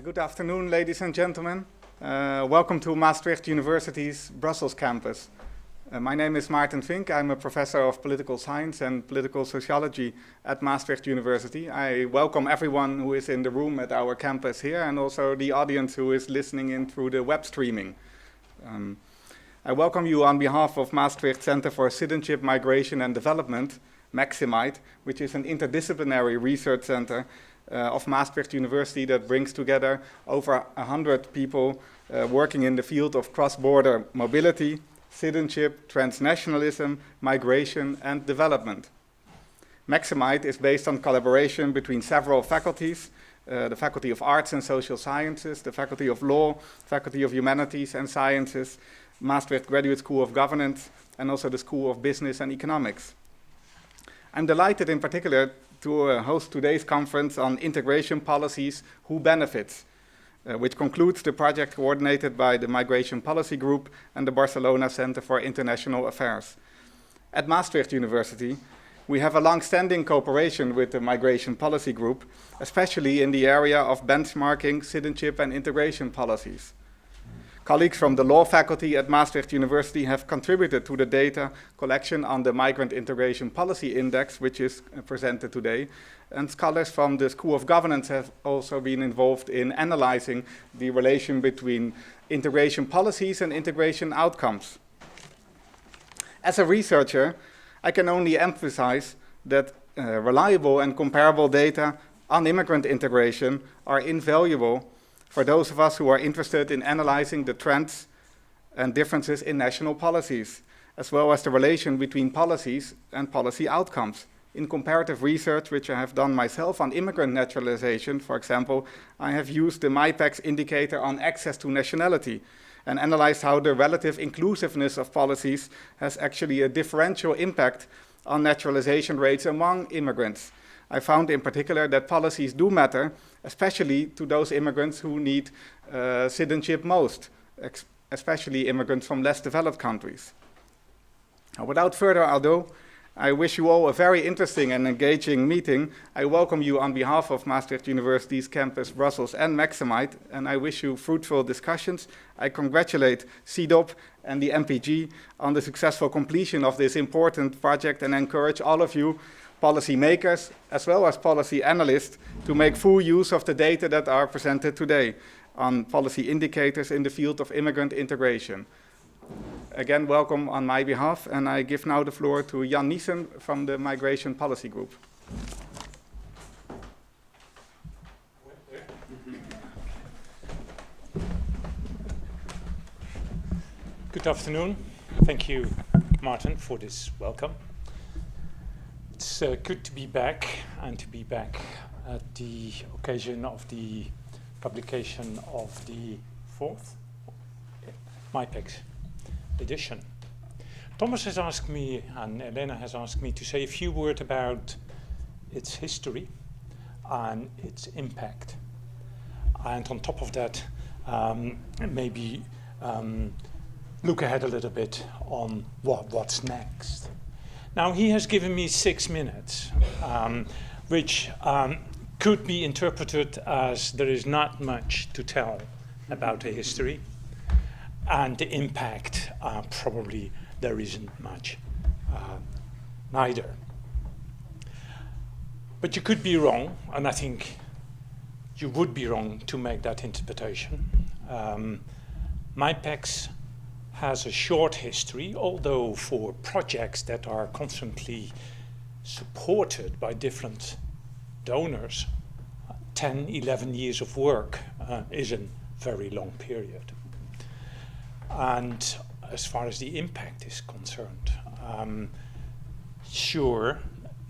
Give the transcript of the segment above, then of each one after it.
Good afternoon, ladies and gentlemen. Welcome to Maastricht University's Brussels campus. My name is Maarten Vink. I'm a professor of political science and political sociology at Maastricht University. I welcome everyone who is in the room at our campus here and also the audience who is listening in through the web streaming. I welcome you on behalf of Maastricht Center for Citizenship, Migration and Development, MIPEX, which is an interdisciplinary research center of Maastricht University that brings together over 100 people working in the field of cross-border mobility, citizenship, transnationalism, migration, and development. MIPEX is based on collaboration between several faculties, the Faculty of Arts and Social Sciences, the Faculty of Law, Faculty of Humanities and Sciences, Maastricht Graduate School of Governance, and also the School of Business and Economics. I'm delighted in particular to host today's conference on integration policies, who benefits, which concludes the project coordinated by the Migration Policy Group and the Barcelona Center for International Affairs. At Maastricht University, we have a long-standing cooperation with the Migration Policy Group, especially in the area of benchmarking citizenship and integration policies. Colleagues from the law faculty at Maastricht University have contributed to the data collection on the Migrant Integration Policy Index, which is presented today. And scholars from the School of Governance have also been involved in analyzing the relation between integration policies and integration outcomes. As a researcher, I can only emphasize that reliable and comparable data on immigrant integration are invaluable for those of us who are interested in analyzing the trends and differences in national policies, as well as the relation between policies and policy outcomes. In comparative research, which I have done myself on immigrant naturalization, for example, I have used the MIPEX indicator on access to nationality and analyzed how the relative inclusiveness of policies has actually a differential impact on naturalization rates among immigrants. I found in particular that policies do matter, especially to those immigrants who need citizenship most, especially immigrants from less developed countries. Now, without further ado, I wish you all a very interesting and engaging meeting. I welcome you on behalf of Maastricht University's campus Brussels and MIPEX, and I wish you fruitful discussions. I congratulate CDOP and the MPG on the successful completion of this important project and encourage all of you policy makers as well as policy analysts to make full use of the data that are presented today on policy indicators in the field of immigrant integration. Again, welcome on my behalf, and I give now the floor to Jan Niesen from the Migration Policy Group. Good afternoon. Thank you, Maarten, for this welcome. It's good to be back, and to be back at the occasion of the publication of the fourth MIPEX edition. Thomas has asked me, and Elena has asked me, to say a few words about its history and its impact. And on top of that, maybe look ahead a little bit on what's next. Now, he has given me 6 minutes, which could be interpreted as there is not much to tell about the history, and the impact, probably there isn't much neither. But you could be wrong, and I think you would be wrong to make that interpretation. MIPEX has a short history, although for projects that are constantly supported by different donors, 10, 11 years of work is a very long period. And as far as the impact is concerned, sure,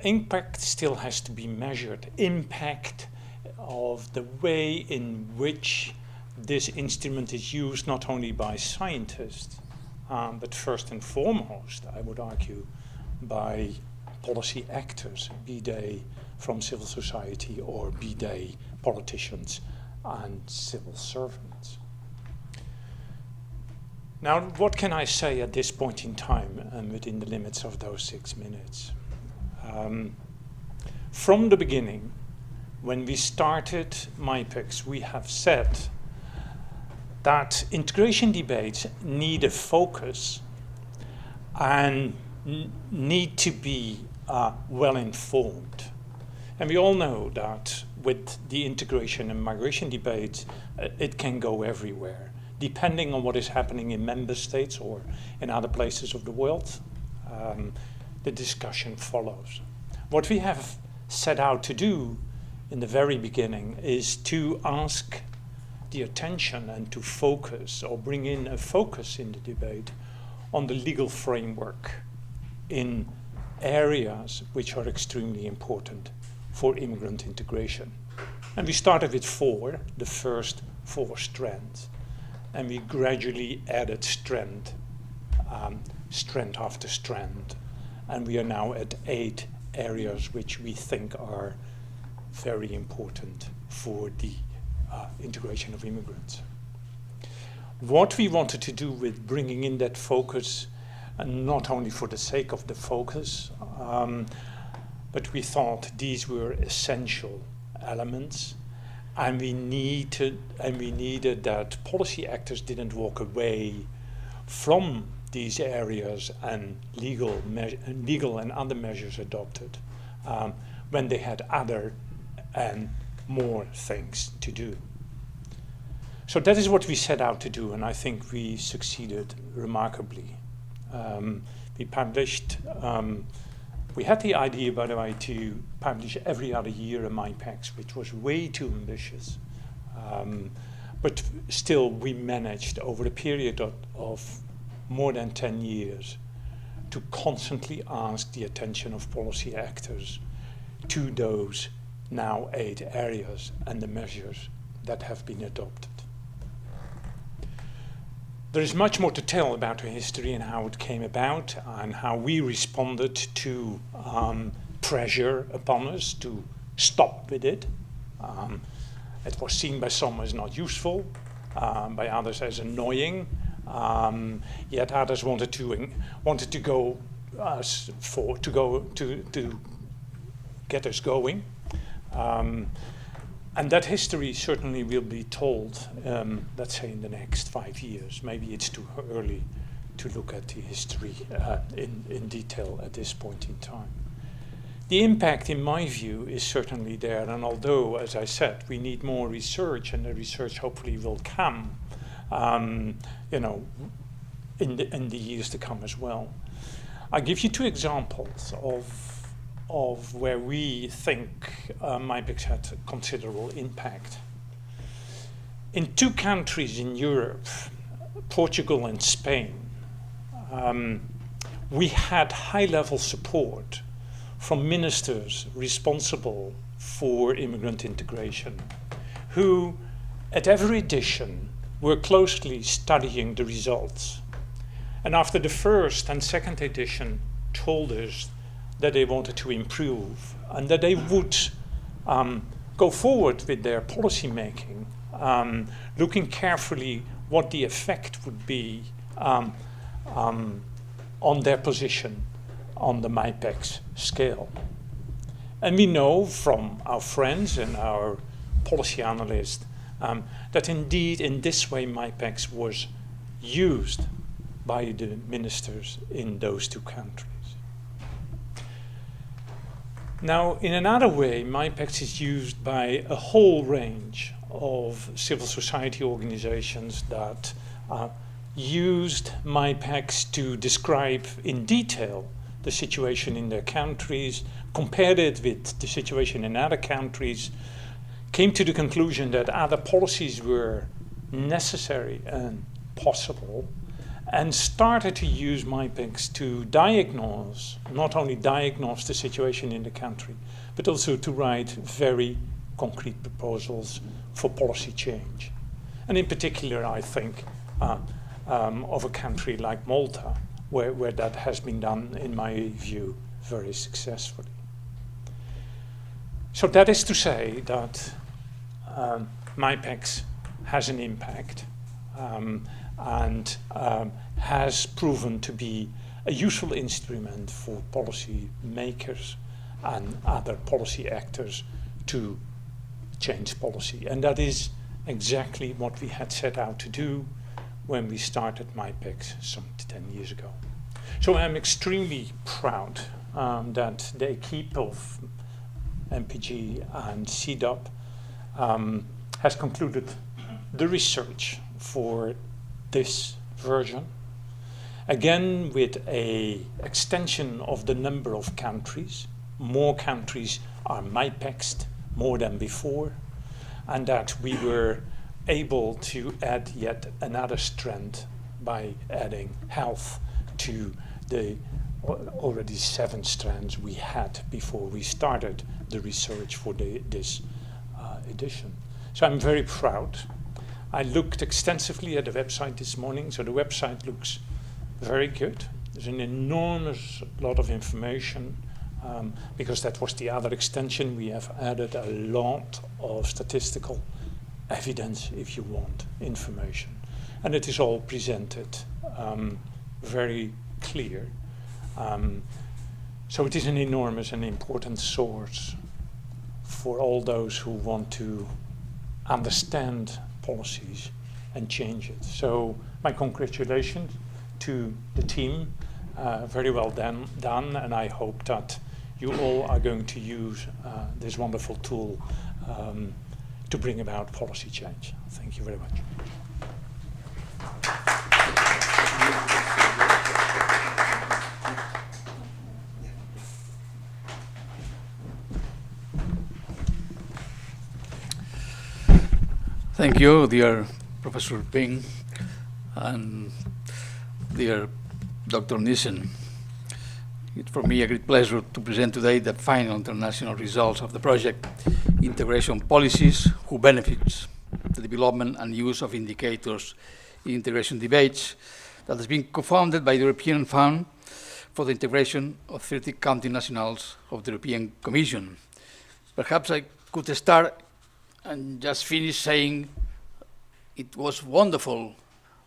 impact still has to be measured. Impact of the way in which this instrument is used not only by scientists, but first and foremost, I would argue, by policy actors, be they from civil society or be they politicians and civil servants. Now, what can I say at this point in time within the limits of those 6 minutes? From the beginning, when we started MIPEX, we have said that integration debates need a focus and need to be well informed. And we all know that with the integration and migration debates, it can go everywhere, depending on what is happening in member states or in other places of the world. The discussion follows. What we have set out to do in the very beginning is to ask the attention and to focus or bring in a focus in the debate on the legal framework in areas which are extremely important for immigrant integration. And we started with the first 4 strands, and we gradually added strand after strand, and we are now at 8 areas which we think are very important for the integration of immigrants. What we wanted to do with bringing in that focus, and not only for the sake of the focus, but we thought these were essential elements, and we needed that policy actors didn't walk away from these areas and legal and other measures adopted when they had other and more things to do. So that is what we set out to do, and I think we succeeded remarkably. We published, we had the idea, by the way, to publish every other year a MIPEX, which was way too ambitious. But still, we managed over a period of more than 10 years to constantly ask the attention of policy actors to those now 8 areas and the measures that have been adopted. There is much more to tell about the history and how it came about and how we responded to pressure upon us to stop with it. It was seen by some as not useful, by others as annoying, yet others wanted to go to get us going. And that history certainly will be told, let's say, in the next 5 years. Maybe it's too early to look at the history in detail at this point in time. The impact, in my view, is certainly there. And although, as I said, we need more research, and the research hopefully will come, in the years to come as well. I'll give you 2 examples of where we think MIPEX had a considerable impact. In 2 countries in Europe, Portugal and Spain, we had high-level support from ministers responsible for immigrant integration, who at every edition were closely studying the results. And after the first and second edition told us that they wanted to improve and that they would go forward with their policy making, looking carefully what the effect would be on their position on the MIPEX scale. And we know from our friends and our policy analysts that indeed in this way MIPEX was used by the ministers in those 2 countries. Now, in another way, MIPEX is used by a whole range of civil society organizations that used MIPEX to describe in detail the situation in their countries, compared it with the situation in other countries, came to the conclusion that other policies were necessary and possible, and started to use MIPEX to diagnose, not only diagnose the situation in the country, but also to write very concrete proposals for policy change. And in particular, I think of a country like Malta, where that has been done, in my view, very successfully. So that is to say that MIPEX has an impact and has proven to be a useful instrument for policy makers and other policy actors to change policy. And that is exactly what we had set out to do when we started MIPEX some 10 years ago. So I'm extremely proud that the equipe of MPG and CDOP has concluded the research for this version. Again, with an extension of the number of countries. More countries are MIPEXed more than before, and that we were able to add yet another strand by adding health to the already 7 strands we had before we started the research for this edition. So I'm very proud. I looked extensively at the website this morning, so the website looks very good. There's an enormous lot of information, because that was the other extension. We have added a lot of statistical evidence, if you want, information. And it is all presented very clear. So it is an enormous and important source for all those who want to understand policies and change it. So my congratulations to the team. Very well done, and I hope that you all are going to use this wonderful tool to bring about policy change. Thank you very much. Thank you, dear Professor Ping and dear Dr. Nissen. It's for me a great pleasure to present today the final international results of the project, Integration Policies, Who Benefits, the Development and Use of Indicators in Integration Debates, that has been co-founded by the European Fund for the Integration of 30 Country Nationals of the European Commission. Perhaps I could start and just finish saying it was wonderful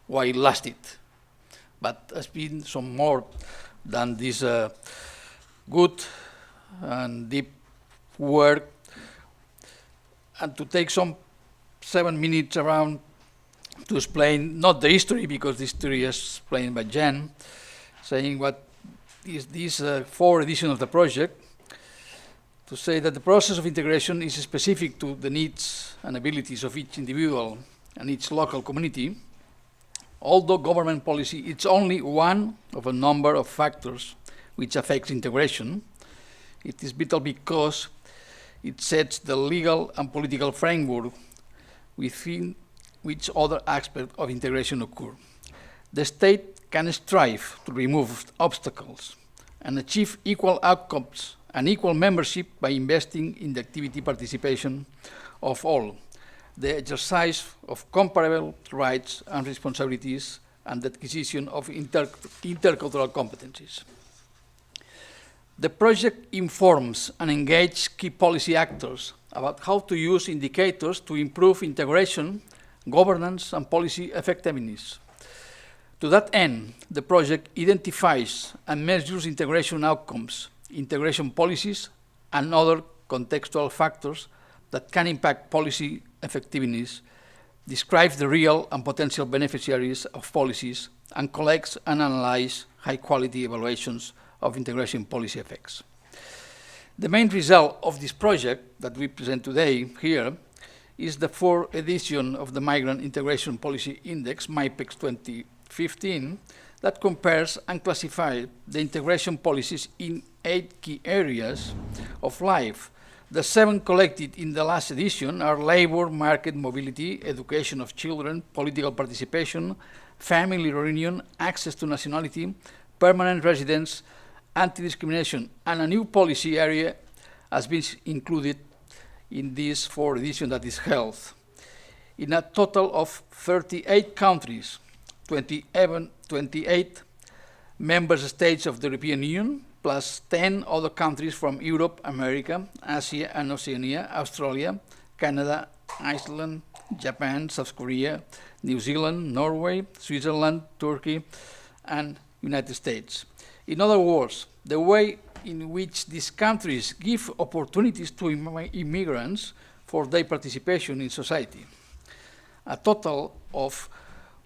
while it lasted, but has been some more than this good and deep work. And to take some 7 minutes around to explain, not the history, because the history is explained by Jen, saying what is this 4th edition of the project, to say that the process of integration is specific to the needs and abilities of each individual and each local community. Although government policy is only one of a number of factors which affects integration, it is vital because it sets the legal and political framework within which other aspects of integration occur. The state can strive to remove obstacles and achieve equal outcomes and equal membership by investing in the activity participation of all, the exercise of comparable rights and responsibilities, and the acquisition of intercultural competencies. The project informs and engages key policy actors about how to use indicators to improve integration, governance, and policy effectiveness. To that end, the project identifies and measures integration outcomes, integration policies, and other contextual factors that can impact policy effectiveness, describes the real and potential beneficiaries of policies, and collects and analyzes high-quality evaluations of integration policy effects. The main result of this project that we present today here is the 4th edition of the Migrant Integration Policy Index, MIPEX 2015, that compares and classifies the integration policies in 8 key areas of life. The 7 collected in the last edition are labor, market, mobility, education of children, political participation, family reunion, access to nationality, permanent residence, anti-discrimination, and a new policy area has been included in this 4th edition, that is health. In a total of 38 countries, 28 member states of the European Union, plus 10 other countries from Europe, America, Asia and Oceania, Australia, Canada, Iceland, Japan, South Korea, New Zealand, Norway, Switzerland, Turkey, and United States. In other words, the way in which these countries give opportunities to immigrants for their participation in society. A total of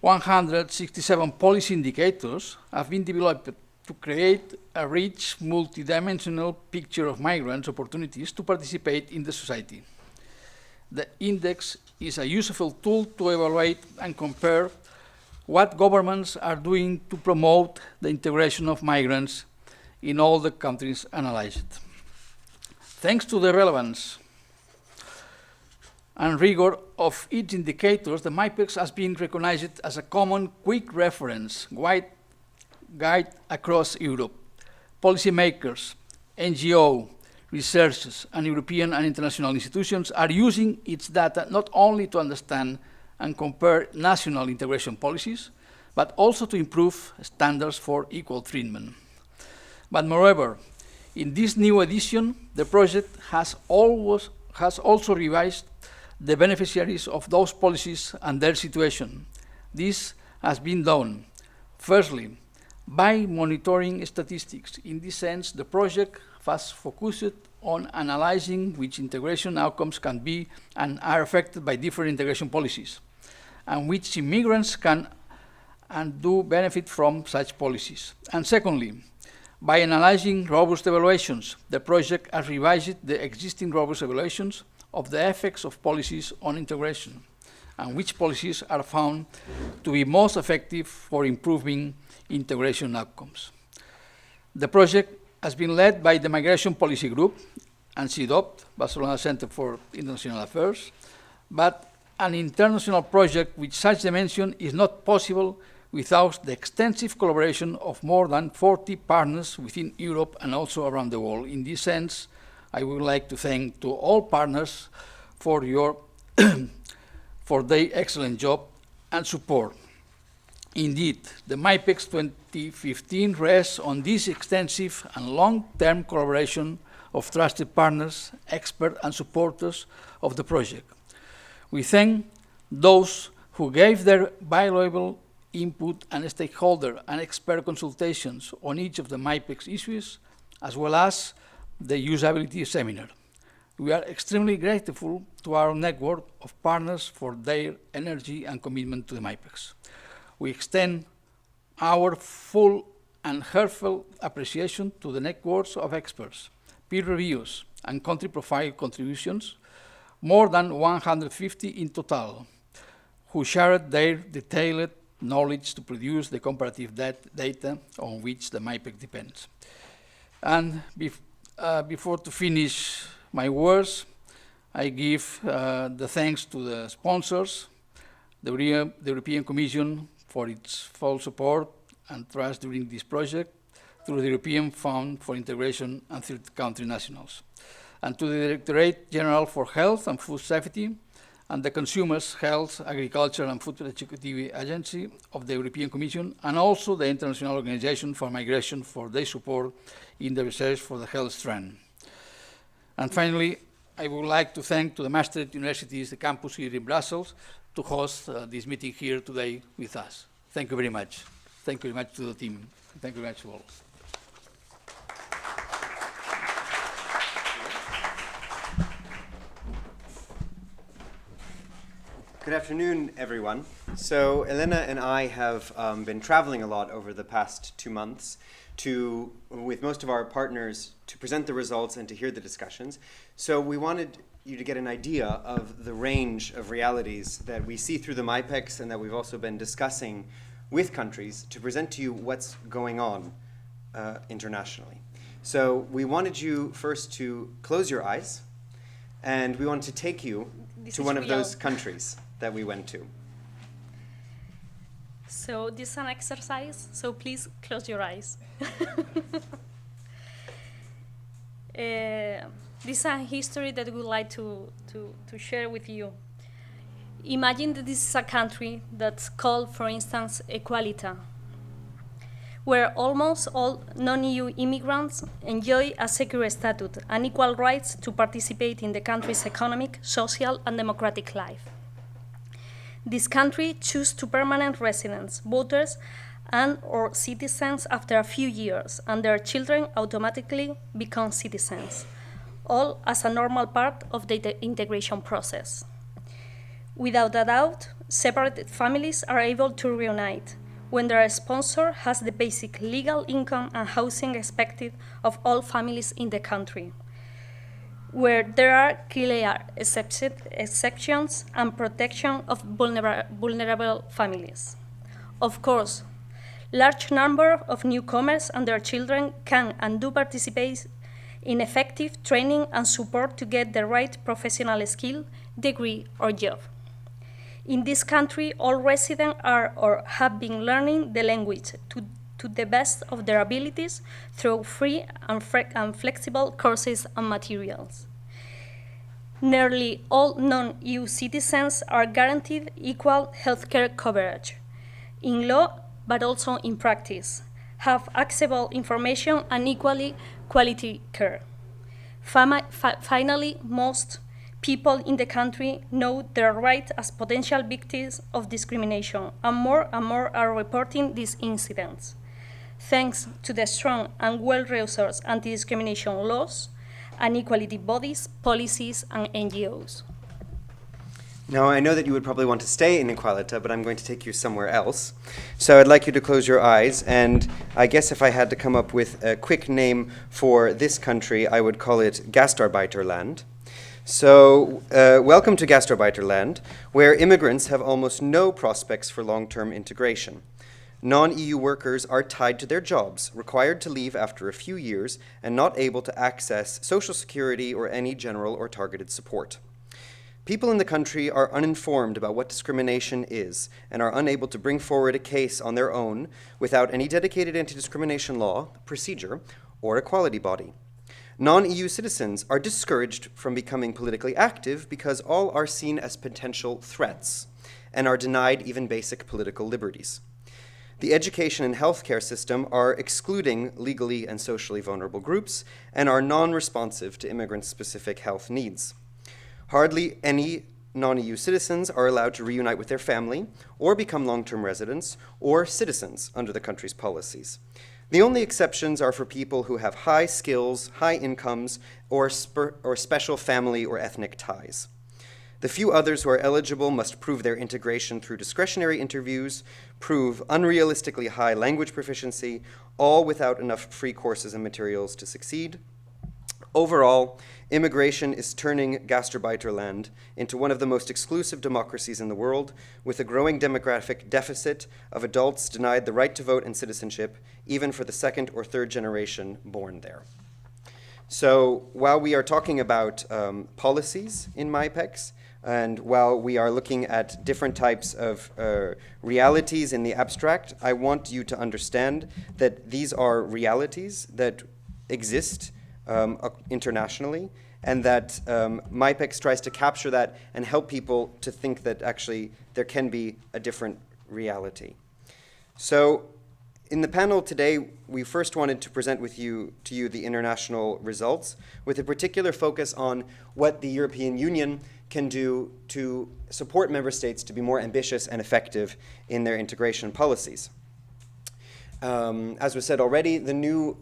167 policy indicators have been developed to create a rich, multidimensional picture of migrants' opportunities to participate in the society. The index is a useful tool to evaluate and compare what governments are doing to promote the integration of migrants in all the countries analyzed. Thanks to the relevance and rigor of each indicator, the MIPEX has been recognized as a common quick reference guide across Europe. Policymakers, NGO, researchers, and European and international institutions are using its data not only to understand and compare national integration policies, but also to improve standards for equal treatment. But moreover, in this new edition, the project has also revised the beneficiaries of those policies and their situation. This has been done, firstly, by monitoring statistics. In this sense, the project was focused on analyzing which integration outcomes can be and are affected by different integration policies, and which immigrants can and do benefit from such policies. And secondly, by analyzing robust evaluations, the project has revised the existing robust evaluations of the effects of policies on integration, and which policies are found to be most effective for improving integration outcomes. The project has been led by the Migration Policy Group and CIDOP, Barcelona Center for International Affairs, but an international project with such dimension is not possible without the extensive collaboration of more than 40 partners within Europe and also around the world. In this sense, I would like to thank to all partners for for their excellent job and support. Indeed, the MIPEX 2015 rests on this extensive and long-term collaboration of trusted partners, experts, and supporters of the project. We thank those who gave their valuable input and stakeholder and expert consultations on each of the MIPEX issues, as well as the usability seminar. We are extremely grateful to our network of partners for their energy and commitment to the MIPEX. We extend our full and heartfelt appreciation to the networks of experts, peer reviews, and country profile contributions, more than 150 in total, who shared their detailed knowledge to produce the comparative data on which the MIPEX depends. And before to finish my words, I give the thanks to the sponsors, the European Commission for its full support and trust during this project through the European Fund for Integration and Third Country Nationals, and to the Directorate General for Health and Food Safety and the Consumers' Health, Agriculture and Food Security Agency of the European Commission, and also the International Organization for Migration for their support in the research for the health strand. And finally, I would like to thank to the Maastricht University's the campus here in Brussels to host this meeting here today with us. Thank you very much. Thank you very much to the team. Thank you very much to all. Good afternoon, everyone. So Elena and I have been traveling a lot over the past 2 months with most of our partners to present the results and to hear the discussions. So we wanted you to get an idea of the range of realities that we see through the MIPEX and that we've also been discussing with countries to present to you what's going on internationally. So we wanted you first to close your eyes, and we wanted to take you to one of those countries that we went to. So this is an exercise, so please close your eyes. This is a history that we would like to share with you. Imagine that this is a country that's called, for instance, Equalita, where almost all non-EU immigrants enjoy a secure status and equal rights to participate in the country's economic, social, and democratic life. This country chooses to permanent residents, voters, and/or citizens after a few years, and their children automatically become citizens. all as a normal part of the integration process. Without a doubt, separated families are able to reunite when their sponsor has the basic legal income and housing expected of all families in the country, where there are clear exceptions and protection of vulnerable families. Of course, large number of newcomers and their children can and do participate in effective training and support to get the right professional skill, degree, or job. In this country, all residents are or have been learning the language to the best of their abilities through free and flexible courses and materials. Nearly all non-EU citizens are guaranteed equal healthcare coverage, in law but also in practice, have accessible information and equally quality care. Finally, most people in the country know their rights as potential victims of discrimination, and more are reporting these incidents. Thanks to the strong and well-resourced anti-discrimination laws and equality bodies, policies, and NGOs. Now, I know that you would probably want to stay in Equalita, but I'm going to take you somewhere else. So I'd like you to close your eyes, and I guess if I had to come up with a quick name for this country, I would call it Gastarbeiterland. So, welcome to Gastarbeiterland, where immigrants have almost no prospects for long-term integration. Non-EU workers are tied to their jobs, required to leave after a few years, and not able to access social security or any general or targeted support. People in the country are uninformed about what discrimination is and are unable to bring forward a case on their own without any dedicated anti-discrimination law, procedure, or equality body. Non-EU citizens are discouraged from becoming politically active because all are seen as potential threats and are denied even basic political liberties. The education and healthcare system are excluding legally and socially vulnerable groups and are non-responsive to immigrant-specific health needs. Hardly any non-EU citizens are allowed to reunite with their family or become long-term residents or citizens under the country's policies. The only exceptions are for people who have high skills, high incomes, or special family or ethnic ties. The few others who are eligible must prove their integration through discretionary interviews, prove unrealistically high language proficiency, all without enough free courses and materials to succeed. Overall, immigration is turning Gastarbeiterland into one of the most exclusive democracies in the world, with a growing demographic deficit of adults denied the right to vote and citizenship, even for the second or third generation born there. So while we are talking about policies in MIPEX, and while we are looking at different types of realities in the abstract, I want you to understand that these are realities that exist internationally, and that MIPEX tries to capture that and help people to think that actually there can be a different reality. So in the panel today, we first wanted to present to you the international results, with a particular focus on what the European Union can do to support member states to be more ambitious and effective in their integration policies. As was said already, the new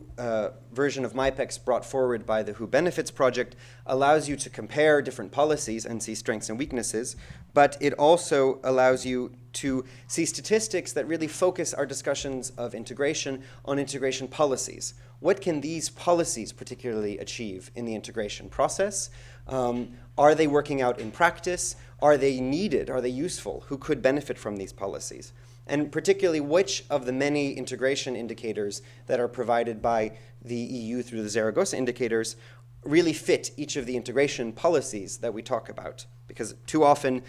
version of MIPEX brought forward by the Who Benefits project allows you to compare different policies and see strengths and weaknesses, but it also allows you to see statistics that really focus our discussions of integration on integration policies. What can these policies particularly achieve in the integration process? Are they working out in practice? Are they needed? Are they useful? Who could benefit from these policies? And particularly, which of the many integration indicators that are provided by the EU through the Zaragoza indicators really fit each of the integration policies that we talk about? Because too often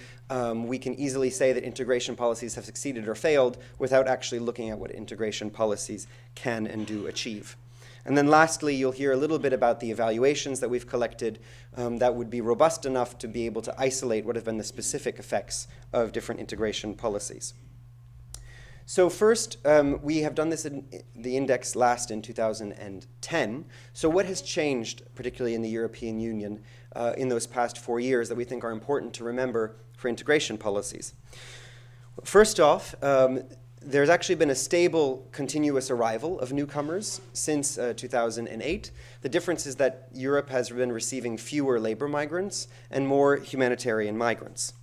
we can easily say that integration policies have succeeded or failed without actually looking at what integration policies can and do achieve. And then lastly, you'll hear a little bit about the evaluations that we've collected that would be robust enough to be able to isolate what have been the specific effects of different integration policies. So first, we have done this in the index last in 2010. So what has changed, particularly in the European Union, in those past 4 years that we think are important to remember for integration policies? First off, There's actually been a stable, continuous arrival of newcomers since 2008. The difference is that Europe has been receiving fewer labor migrants and more humanitarian migrants.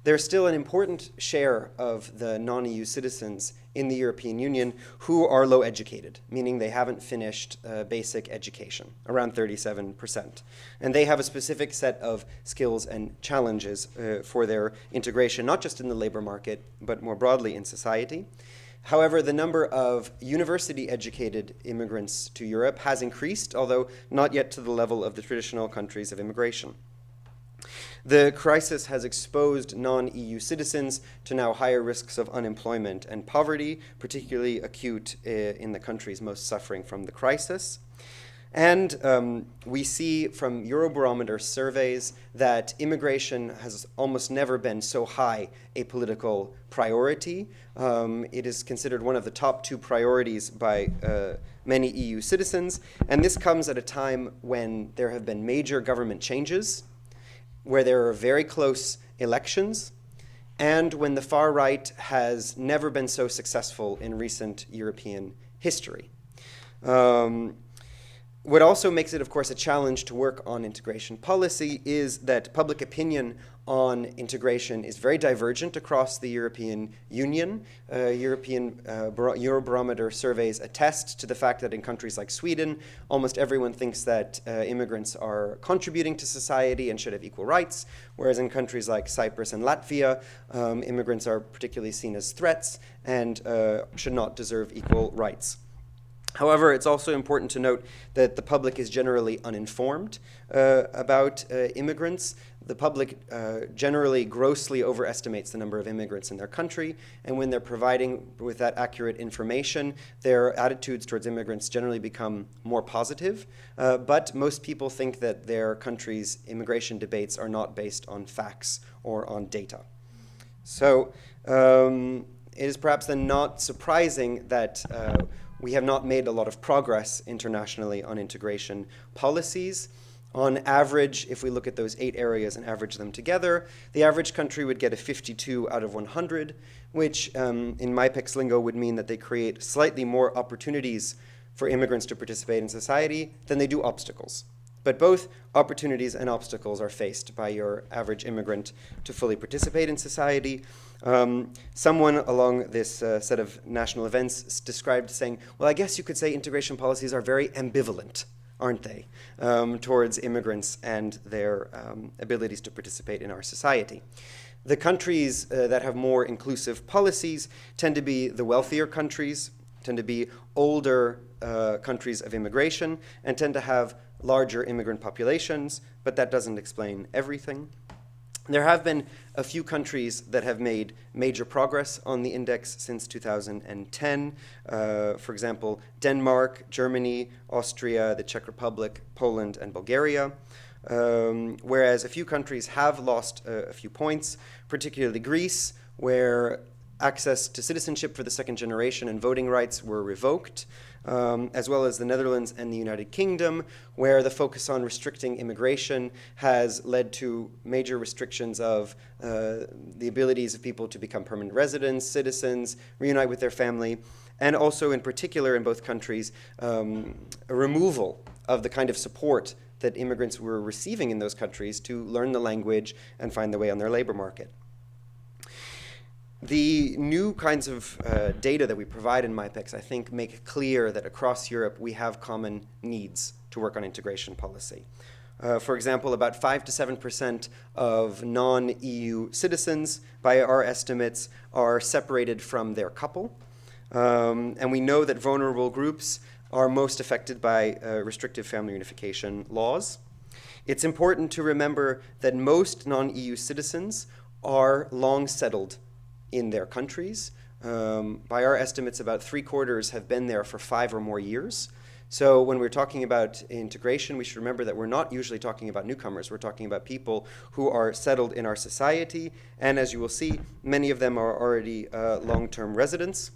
There's still an important share of the non-EU citizens in the European Union who are low educated, meaning they haven't finished basic education, around 37%. And they have a specific set of skills and challenges for their integration, not just in the labor market, but more broadly in society. However, the number of university-educated immigrants to Europe has increased, although not yet to the level of the traditional countries of immigration. The crisis has exposed non-EU citizens to now higher risks of unemployment and poverty, particularly acute in the countries most suffering from the crisis. And we see from Eurobarometer surveys that immigration has almost never been so high a political priority. It is considered one of the top 2 priorities by many EU citizens, and this comes at a time when there have been major government changes, where there are very close elections, and when the far right has never been so successful in recent European history. What also makes it, of course, a challenge to work on integration policy is that public opinion on integration is very divergent across the European Union. Eurobarometer surveys attest to the fact that in countries like Sweden, almost everyone thinks that immigrants are contributing to society and should have equal rights, whereas in countries like Cyprus and Latvia, immigrants are particularly seen as threats and should not deserve equal rights. However, it's also important to note that the public is generally uninformed about immigrants. The public generally grossly overestimates the number of immigrants in their country, and when they're providing with that accurate information, their attitudes towards immigrants generally become more positive. But most people think that their country's immigration debates are not based on facts or on data. So it is perhaps then not surprising that we have not made a lot of progress internationally on integration policies. On average, if we look at those 8 areas and average them together, the average country would get a 52 out of 100, which in MIPEX lingo would mean that they create slightly more opportunities for immigrants to participate in society than they do obstacles. But both opportunities and obstacles are faced by your average immigrant to fully participate in society. Someone along this set of national events described saying, well, I guess you could say integration policies are very ambivalent, aren't they, towards immigrants and their abilities to participate in our society. The countries that have more inclusive policies tend to be the wealthier countries, tend to be older countries of immigration, and tend to have larger immigrant populations, but that doesn't explain everything. There have been a few countries that have made major progress on the index since 2010. For example, Denmark, Germany, Austria, the Czech Republic, Poland, and Bulgaria. Whereas a few countries have lost a few points, particularly Greece, where access to citizenship for the second generation and voting rights were revoked, as well as the Netherlands and the United Kingdom, where the focus on restricting immigration has led to major restrictions of the abilities of people to become permanent residents, citizens, reunite with their family, and also in particular in both countries, a removal of the kind of support that immigrants were receiving in those countries to learn the language and find their way on their labor market. The new kinds of data that we provide in MIPEX, I think, make clear that across Europe we have common needs to work on integration policy. For example, about 5 to 7% of non-EU citizens, by our estimates, are separated from their couple. And we know that vulnerable groups are most affected by restrictive family unification laws. It's important to remember that most non-EU citizens are long settled in their countries. By our estimates, about 3/4 have been there for 5 or more years. So when we're talking about integration, we should remember that we're not usually talking about newcomers. We're talking about people who are settled in our society. And as you will see, many of them are already long-term residents.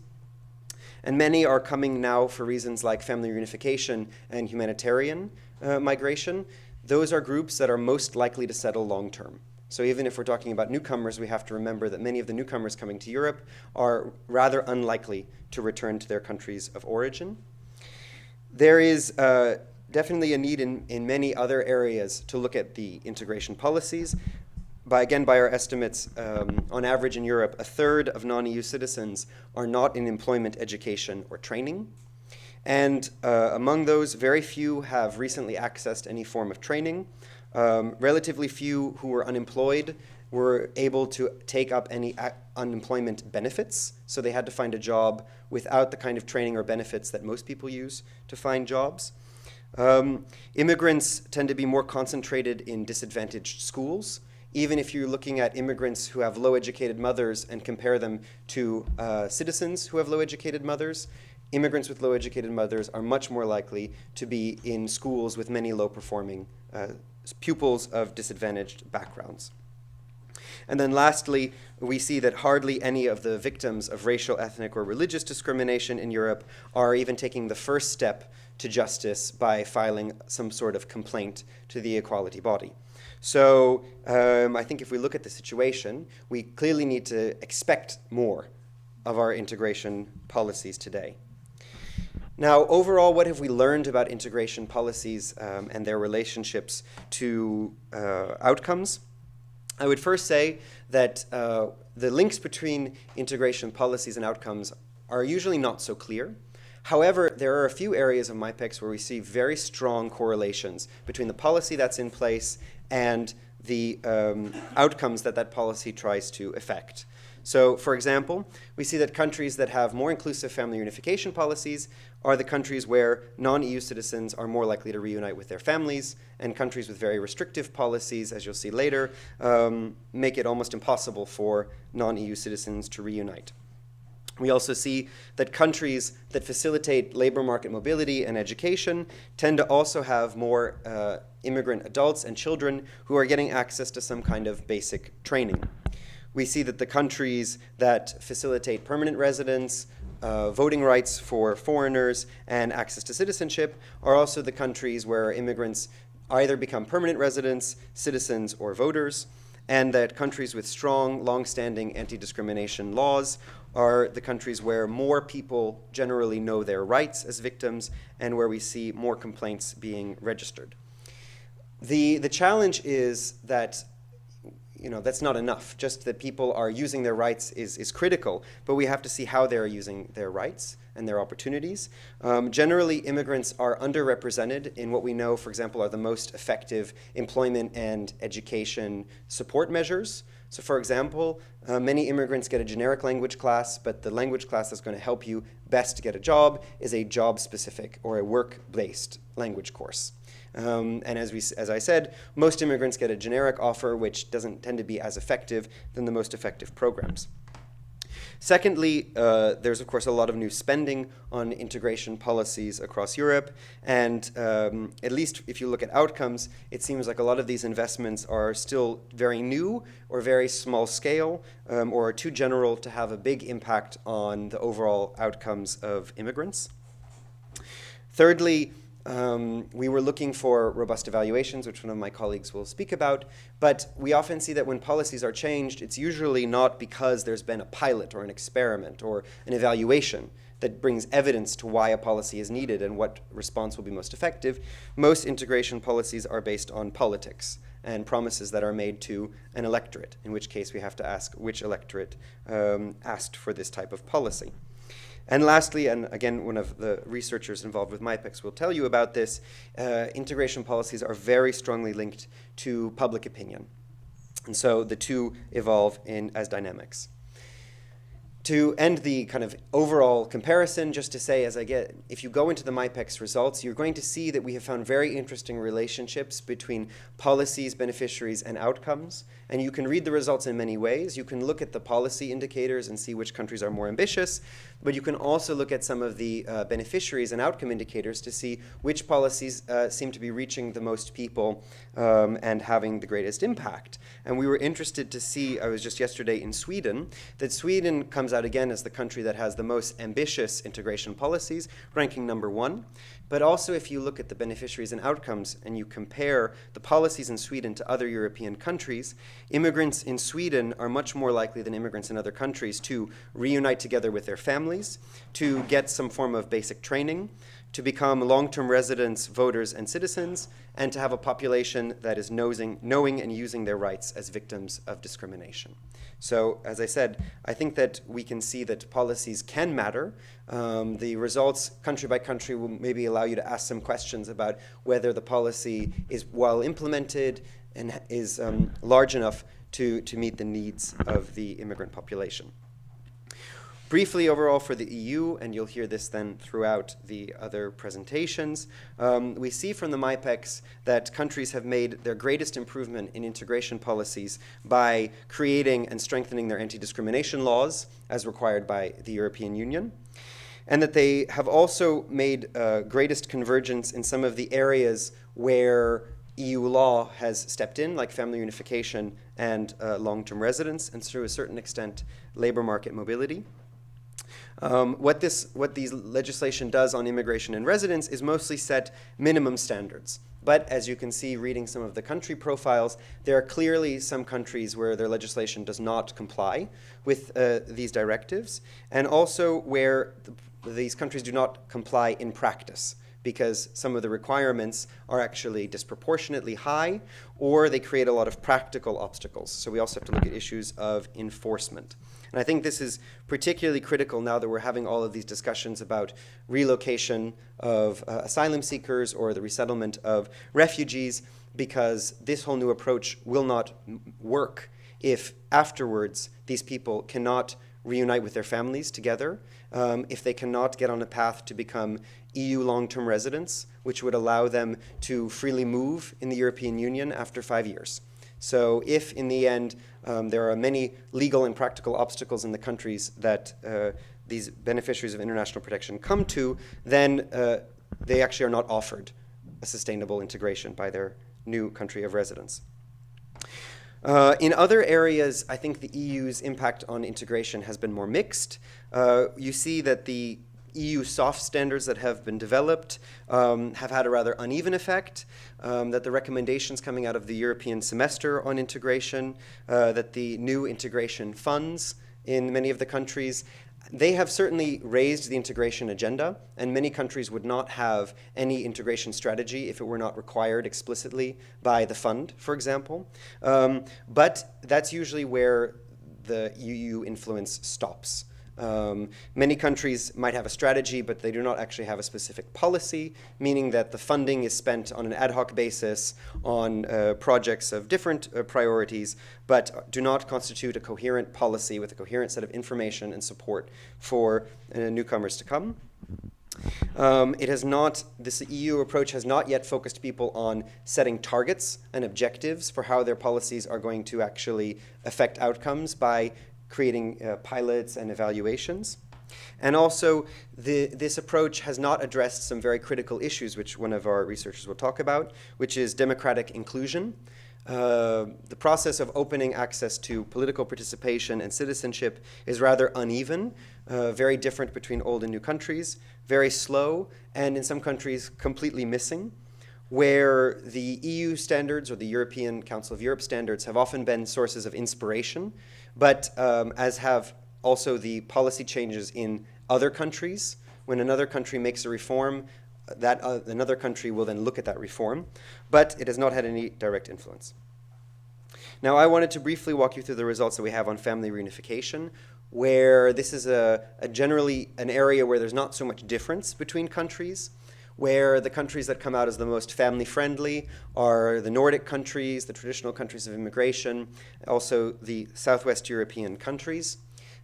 And many are coming now for reasons like family reunification and humanitarian migration. Those are groups that are most likely to settle long-term. So even if we're talking about newcomers, we have to remember that many of the newcomers coming to Europe are rather unlikely to return to their countries of origin. There is definitely a need in many other areas to look at the integration policies. By our estimates, on average in Europe, a third of non-EU citizens are not in employment, education, or training. And among those, very few have recently accessed any form of training. Relatively few who were unemployed were able to take up any unemployment benefits. So they had to find a job without the kind of training or benefits that most people use to find jobs. Immigrants tend to be more concentrated in disadvantaged schools. Even if you're looking at immigrants who have low-educated mothers and compare them to citizens who have low-educated mothers, immigrants with low-educated mothers are much more likely to be in schools with many low-performing pupils of disadvantaged backgrounds. And then lastly, we see that hardly any of the victims of racial, ethnic, or religious discrimination in Europe are even taking the first step to justice by filing some sort of complaint to the equality body. So I think if we look at the situation, we clearly need to expect more of our integration policies today. Now, overall, what have we learned about integration policies and their relationships to outcomes? I would first say that the links between integration policies and outcomes are usually not so clear. However, there are a few areas of MIPEX where we see very strong correlations between the policy that's in place and the outcomes that that policy tries to effect. So, for example, we see that countries that have more inclusive family reunification policies are the countries where non-EU citizens are more likely to reunite with their families, and countries with very restrictive policies, as you'll see later, make it almost impossible for non-EU citizens to reunite. We also see that countries that facilitate labor market mobility and education tend to also have more immigrant adults and children who are getting access to some kind of basic training. We see that the countries that facilitate permanent residence, voting rights for foreigners, and access to citizenship are also the countries where immigrants either become permanent residents, citizens, or voters, and that countries with strong, long-standing anti-discrimination laws are the countries where more people generally know their rights as victims and where we see more complaints being registered. The challenge is that that's not enough. Just that people are using their rights is critical, but we have to see how they're using their rights and their opportunities. Generally, immigrants are underrepresented in what we know, for example, are the most effective employment and education support measures. So for example, many immigrants get a generic language class, but the language class that's going to help you best get a job is a job-specific or a work-based language course. And as I said, most immigrants get a generic offer, which doesn't tend to be as effective than the most effective programs. Secondly, there's of course a lot of new spending on integration policies across Europe, and at least if you look at outcomes, it seems like a lot of these investments are still very new or very small scale, or are too general to have a big impact on the overall outcomes of immigrants. Thirdly, we were looking for robust evaluations, which one of my colleagues will speak about, but we often see that when policies are changed, it's usually not because there's been a pilot or an experiment or an evaluation that brings evidence to why a policy is needed and what response will be most effective. Most integration policies are based on politics and promises that are made to an electorate, in which case we have to ask which electorate asked for this type of policy. And lastly, and again, one of the researchers involved with MIPEX will tell you about this, integration policies are very strongly linked to public opinion. And so the two evolve as dynamics. To end the kind of overall comparison, just to say, if you go into the MIPEX results, you're going to see that we have found very interesting relationships between policies, beneficiaries, and outcomes. And you can read the results in many ways. You can look at the policy indicators and see which countries are more ambitious, but you can also look at some of the beneficiaries and outcome indicators to see which policies seem to be reaching the most people and having the greatest impact. And we were interested to see, I was just yesterday in Sweden, that Sweden comes comes out again as the country that has the most ambitious integration policies, ranking number 1. But also if you look at the beneficiaries and outcomes and you compare the policies in Sweden to other European countries, immigrants in Sweden are much more likely than immigrants in other countries to reunite together with their families, to get some form of basic training, to become long-term residents, voters, and citizens, and to have a population that is knowing and using their rights as victims of discrimination. So, as I said, I think that we can see that policies can matter. The results, country by country, will maybe allow you to ask some questions about whether the policy is well implemented and is large enough to meet the needs of the immigrant population. Briefly overall for the EU, and you'll hear this then throughout the other presentations, we see from the MIPEX that countries have made their greatest improvement in integration policies by creating and strengthening their anti-discrimination laws as required by the European Union, and that they have also made greatest convergence in some of the areas where EU law has stepped in, like family unification and long-term residence, and to a certain extent, labor market mobility. What these legislation does on immigration and residence is mostly set minimum standards. But as you can see, reading some of the country profiles, there are clearly some countries where their legislation does not comply with these directives, and also where these countries do not comply in practice, because some of the requirements are actually disproportionately high, or they create a lot of practical obstacles. So we also have to look at issues of enforcement. And I think this is particularly critical now that we're having all of these discussions about relocation of asylum seekers or the resettlement of refugees, because this whole new approach will not work if afterwards these people cannot reunite with their families together, if they cannot get on a path to become EU long-term residents, which would allow them to freely move in the European Union after 5 years. So if in the end there are many legal and practical obstacles in the countries that these beneficiaries of international protection come to, then they actually are not offered a sustainable integration by their new country of residence. In other areas, I think the EU's impact on integration has been more mixed. You see that the EU soft standards that have been developed have had a rather uneven effect, that the recommendations coming out of the European semester on integration, that the new integration funds in many of the countries, they have certainly raised the integration agenda, and many countries would not have any integration strategy if it were not required explicitly by the fund, for example. But that's usually where the EU influence stops. Many countries might have a strategy, but they do not actually have a specific policy, meaning that the funding is spent on an ad hoc basis on projects of different priorities, but do not constitute a coherent policy with a coherent set of information and support for newcomers to come. This EU approach has not yet focused people on setting targets and objectives for how their policies are going to actually affect outcomes by creating pilots and evaluations. And also, this approach has not addressed some very critical issues, which one of our researchers will talk about, which is democratic inclusion. The process of opening access to political participation and citizenship is rather uneven, very different between old and new countries, very slow, and in some countries completely missing, where the EU standards or the European Council of Europe standards have often been sources of inspiration, but as have also the policy changes in other countries. When another country makes a reform, that another country will then look at that reform, but it has not had any direct influence. Now, I wanted to briefly walk you through the results that we have on family reunification, where this is generally an area where there's not so much difference between countries, where the countries that come out as the most family-friendly are the Nordic countries, the traditional countries of immigration, also the Southwest European countries.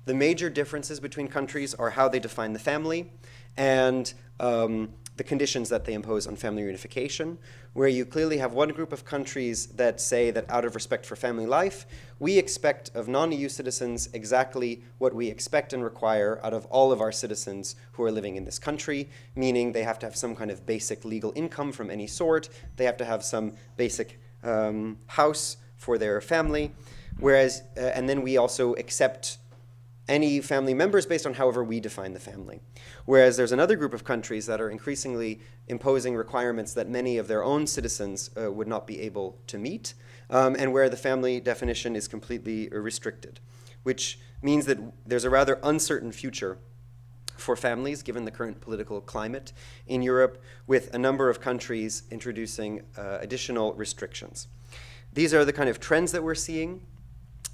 The major differences between countries are how they define the family and the conditions that they impose on family reunification, where you clearly have one group of countries that say that out of respect for family life, we expect of non-EU citizens exactly what we expect and require out of all of our citizens who are living in this country, meaning they have to have some kind of basic legal income from any sort, they have to have some basic house for their family, whereas, and then we also accept any family members based on however we define the family. Whereas there's another group of countries that are increasingly imposing requirements that many of their own citizens would not be able to meet, and where the family definition is completely restricted, which means that there's a rather uncertain future for families given the current political climate in Europe, with a number of countries introducing additional restrictions. These are the kind of trends that we're seeing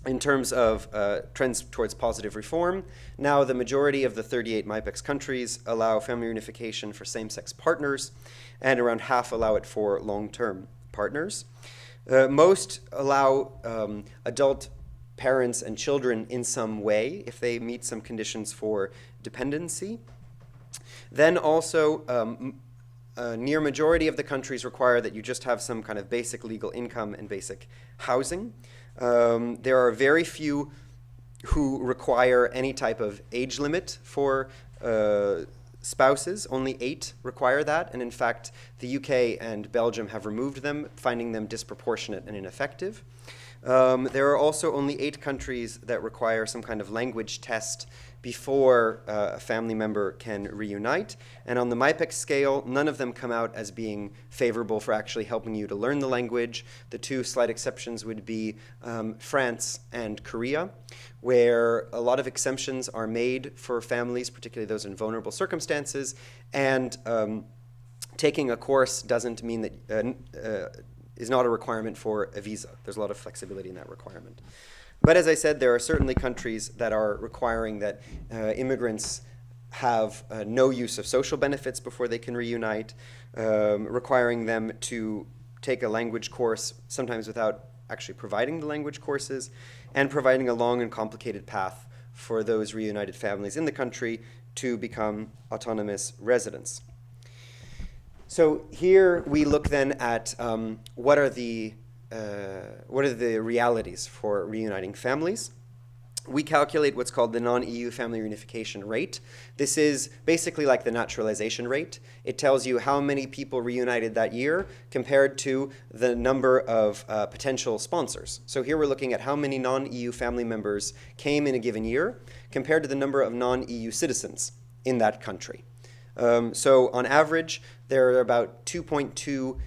in terms of trends towards positive reform. Now the majority of the 38 MIPEX countries allow family reunification for same-sex partners, and around half allow it for long-term partners. Most allow adult parents and children in some way if they meet some conditions for dependency. Then also a near majority of the countries require that you just have some kind of basic legal income and basic housing. There are very few who require any type of age limit for spouses. Only 8 require that, and in fact the UK and Belgium have removed them, finding them disproportionate and ineffective. There are also only 8 countries that require some kind of language test before a family member can reunite. And on the MIPEX scale, none of them come out as being favorable for actually helping you to learn the language. The 2 slight exceptions would be France and Korea, where a lot of exemptions are made for families, particularly those in vulnerable circumstances. And taking a course doesn't mean that is not a requirement for a visa. There's a lot of flexibility in that requirement. But as I said, there are certainly countries that are requiring that immigrants have no use of social benefits before they can reunite, requiring them to take a language course, sometimes without actually providing the language courses, and providing a long and complicated path for those reunited families in the country to become autonomous residents. So here we look then at what are the realities for reuniting families. We calculate what's called the non-EU family reunification rate. This is basically like the naturalization rate. It tells you how many people reunited that year compared to the number of potential sponsors. So here we're looking at how many non-EU family members came in a given year compared to the number of non-EU citizens in that country. So on average, there are about 2.2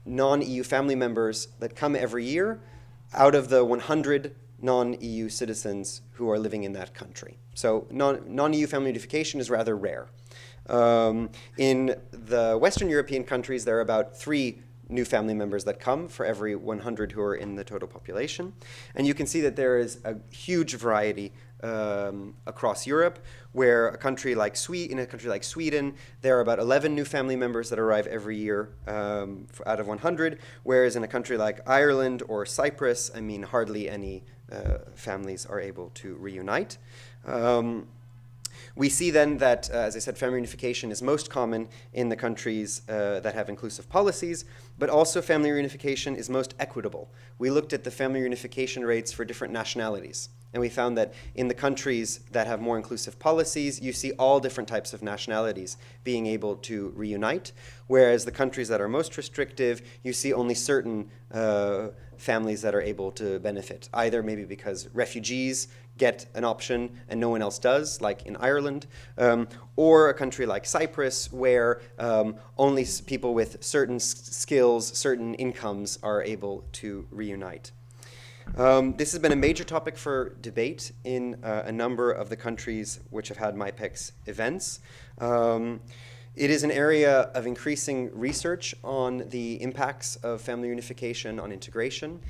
non-EU family members that come every year out of the 100 non-EU citizens who are living in that country. So non-EU family reunification is rather rare. In the Western European countries, there are about 3 new family members that come for every 100 who are in the total population. And you can see that there is a huge variety across Europe, where in a country like Sweden, there are about 11 new family members that arrive every year out of 100, whereas in a country like Ireland or Cyprus, hardly any families are able to reunite. We see then that, as I said, family reunification is most common in the countries that have inclusive policies, but also family reunification is most equitable. We looked at the family reunification rates for different nationalities, and we found that in the countries that have more inclusive policies, you see all different types of nationalities being able to reunite, whereas the countries that are most restrictive, you see only certain families that are able to benefit, either maybe because refugees get an option and no one else does, like in Ireland, or a country like Cyprus, where only people with certain skills, certain incomes are able to reunite. This has been a major topic for debate in a number of the countries which have had MIPEX events. It is an area of increasing research on the impacts of family reunification on integration.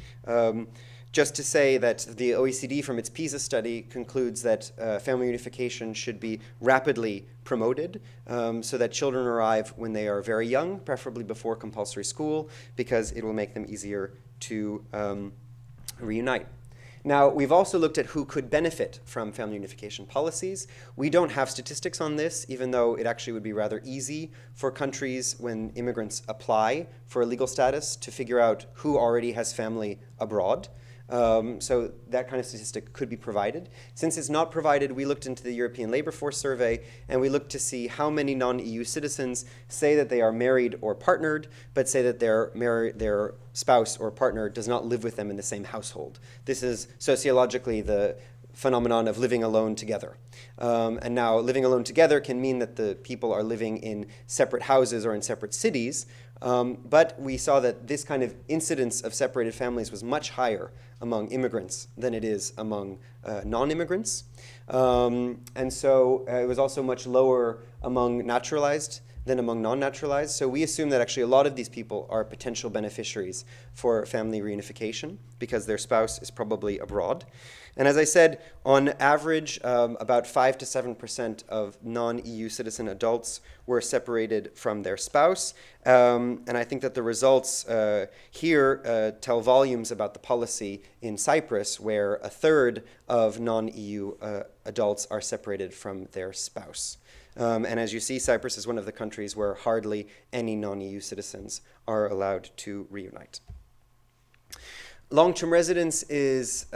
Just to say that the OECD, from its PISA study, concludes that family reunification should be rapidly promoted so that children arrive when they are very young, preferably before compulsory school, because it will make them easier to reunite. Now, we've also looked at who could benefit from family reunification policies. We don't have statistics on this, even though it actually would be rather easy for countries, when immigrants apply for a legal status, to figure out who already has family abroad. So that kind of statistic could be provided. Since it's not provided, we looked into the European Labor Force Survey, and we looked to see how many non-EU citizens say that they are married or partnered, but say that their spouse or partner does not live with them in the same household. This is sociologically the phenomenon of living alone together. And now living alone together can mean that the people are living in separate houses or in separate cities, but we saw that this kind of incidence of separated families was much higher among immigrants than it is among non-immigrants. And so it was also much lower among naturalized than among non-naturalized. So we assume that actually a lot of these people are potential beneficiaries for family reunification because their spouse is probably abroad. And as I said, on average, about 5 to 7% of non-EU citizen adults were separated from their spouse. And I think that the results here tell volumes about the policy in Cyprus, where a third of non-EU adults are separated from their spouse. And as you see, Cyprus is one of the countries where hardly any non-EU citizens are allowed to reunite. Long-term residence is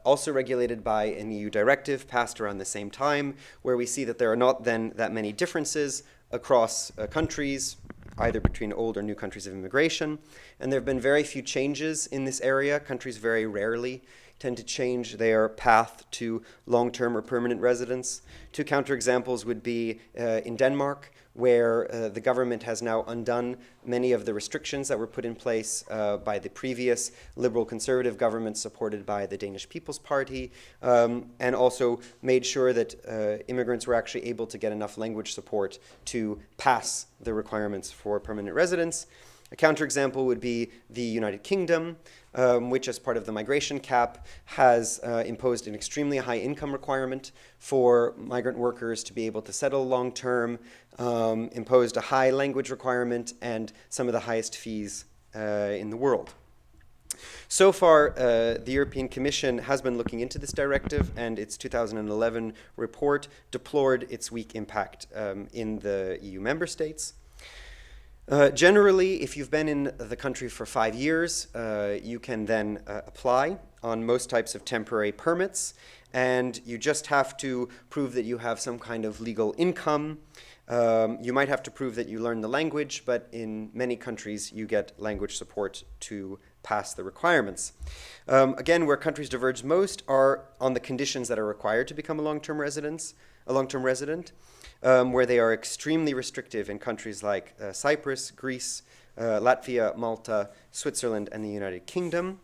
also regulated by an EU directive passed around the same time, where we see that there are not then that many differences across countries, either between old or new countries of immigration. And there have been very few changes in this area. Countries very rarely tend to change their path to long-term or permanent residence. Two counterexamples would be in Denmark, where the government has now undone many of the restrictions that were put in place by the previous liberal conservative government supported by the Danish People's Party, and also made sure that immigrants were actually able to get enough language support to pass the requirements for permanent residence. A counterexample would be the United Kingdom, which as part of the migration cap has imposed an extremely high income requirement for migrant workers to be able to settle long-term, imposed a high language requirement and some of the highest fees in the world. So far, the European Commission has been looking into this directive, and its 2011 report deplored its weak impact in the EU member states. Generally, if you've been in the country for 5 years, you can then apply on most types of temporary permits, and you just have to prove that you have some kind of legal income. You might have to prove that you learn the language, but in many countries you get language support to pass the requirements. Again, where countries diverge most are on the conditions that are required to become a long-term resident, where they are extremely restrictive in countries like Cyprus, Greece, Latvia, Malta, Switzerland, and the United Kingdom.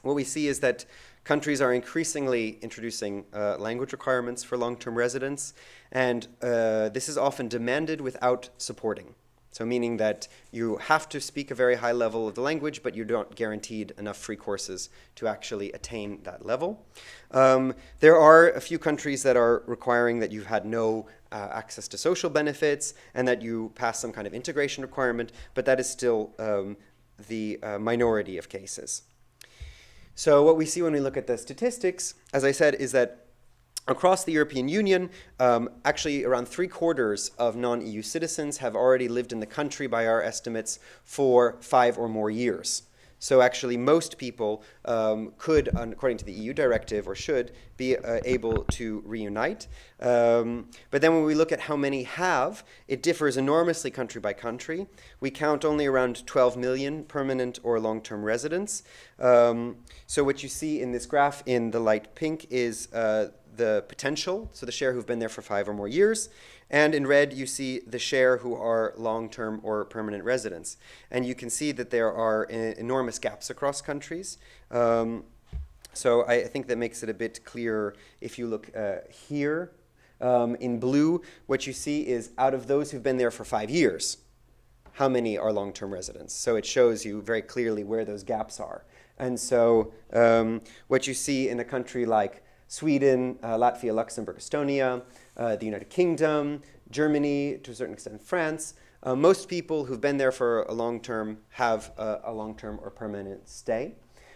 What we see is that countries are increasingly introducing language requirements for long-term residents, and this is often demanded without supporting. So meaning that you have to speak a very high level of the language, but you're not guaranteed enough free courses to actually attain that level. There are a few countries that are requiring that you've had no access to social benefits and that you pass some kind of integration requirement, but that is still the minority of cases. So what we see when we look at the statistics, as I said, is that across the European Union, actually around 3/4 of non-EU citizens have already lived in the country by our estimates for 5 or more years. So actually most people could, according to the EU directive, or should, be able to reunite. But then when we look at how many have, it differs enormously country by country. We count only around 12 million permanent or long-term residents. So what you see in this graph in the light pink is the potential, so the share who've been there for 5 or more years, and in red you see the share who are long-term or permanent residents. And you can see that there are enormous gaps across countries. So I think that makes it a bit clearer if you look here. In blue, what you see is out of those who've been there for 5 years, how many are long-term residents? So it shows you very clearly where those gaps are. And so what you see in a country like Sweden, Latvia, Luxembourg, Estonia, the United Kingdom, Germany, to a certain extent France, most people who've been there for a long term have a long-term or permanent stay.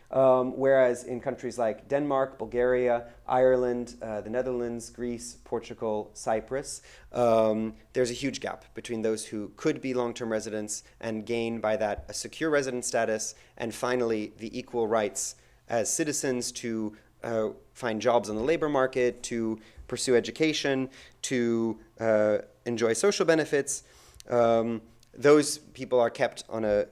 Whereas in countries like Denmark, Bulgaria, Ireland, the Netherlands, Greece, Portugal, Cyprus, there's a huge gap between those who could be long-term residents and gain by that a secure resident status, and finally the equal rights as citizens to find jobs on the labor market, to pursue education, to enjoy social benefits. Those people are kept on a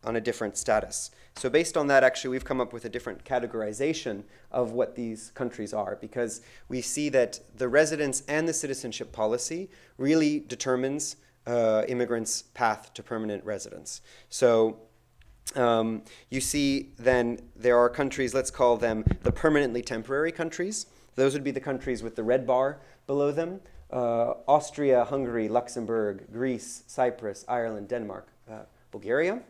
on a different status. So based on that, actually, we've come up with a different categorization of what these countries are, because we see that the residence and the citizenship policy really determines immigrants' path to permanent residence. So you see then there are countries, let's call them the permanently temporary countries. Those would be the countries with the red bar below them. Austria, Hungary, Luxembourg, Greece, Cyprus, Ireland, Denmark, Bulgaria,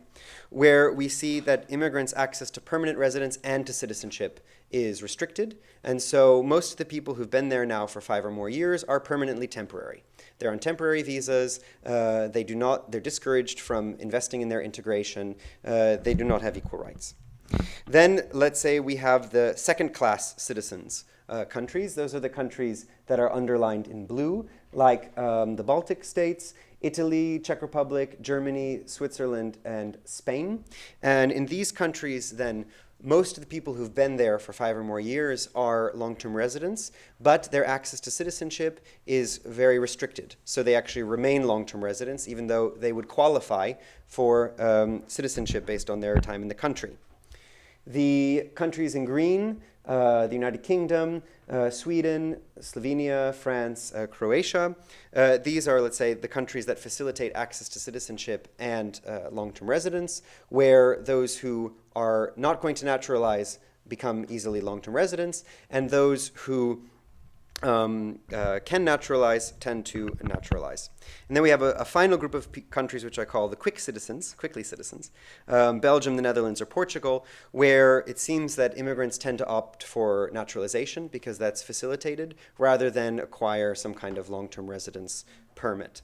where we see that immigrants' access to permanent residence and to citizenship is restricted. And so most of the people who've been there now for 5 or more years are permanently temporary. They're on temporary visas. They're discouraged from investing in their integration. They do not have equal rights. Then let's say we have the second-class citizens countries. Those are the countries that are underlined in blue, like the Baltic states, Italy, Czech Republic, Germany, Switzerland, and Spain. And in these countries, then, most of the people who've been there for 5 or more years are long-term residents, but their access to citizenship is very restricted. So they actually remain long-term residents, even though they would qualify for citizenship based on their time in the country. The countries in green, the United Kingdom, Sweden, Slovenia, France, Croatia. These are, let's say, the countries that facilitate access to citizenship and long-term residence, where those who are not going to naturalize become easily long-term residents, and those who can naturalize tend to naturalize. And then we have a final group of countries which I call the quickly citizens, Belgium, the Netherlands, or Portugal, where it seems that immigrants tend to opt for naturalization because that's facilitated rather than acquire some kind of long-term residence permit.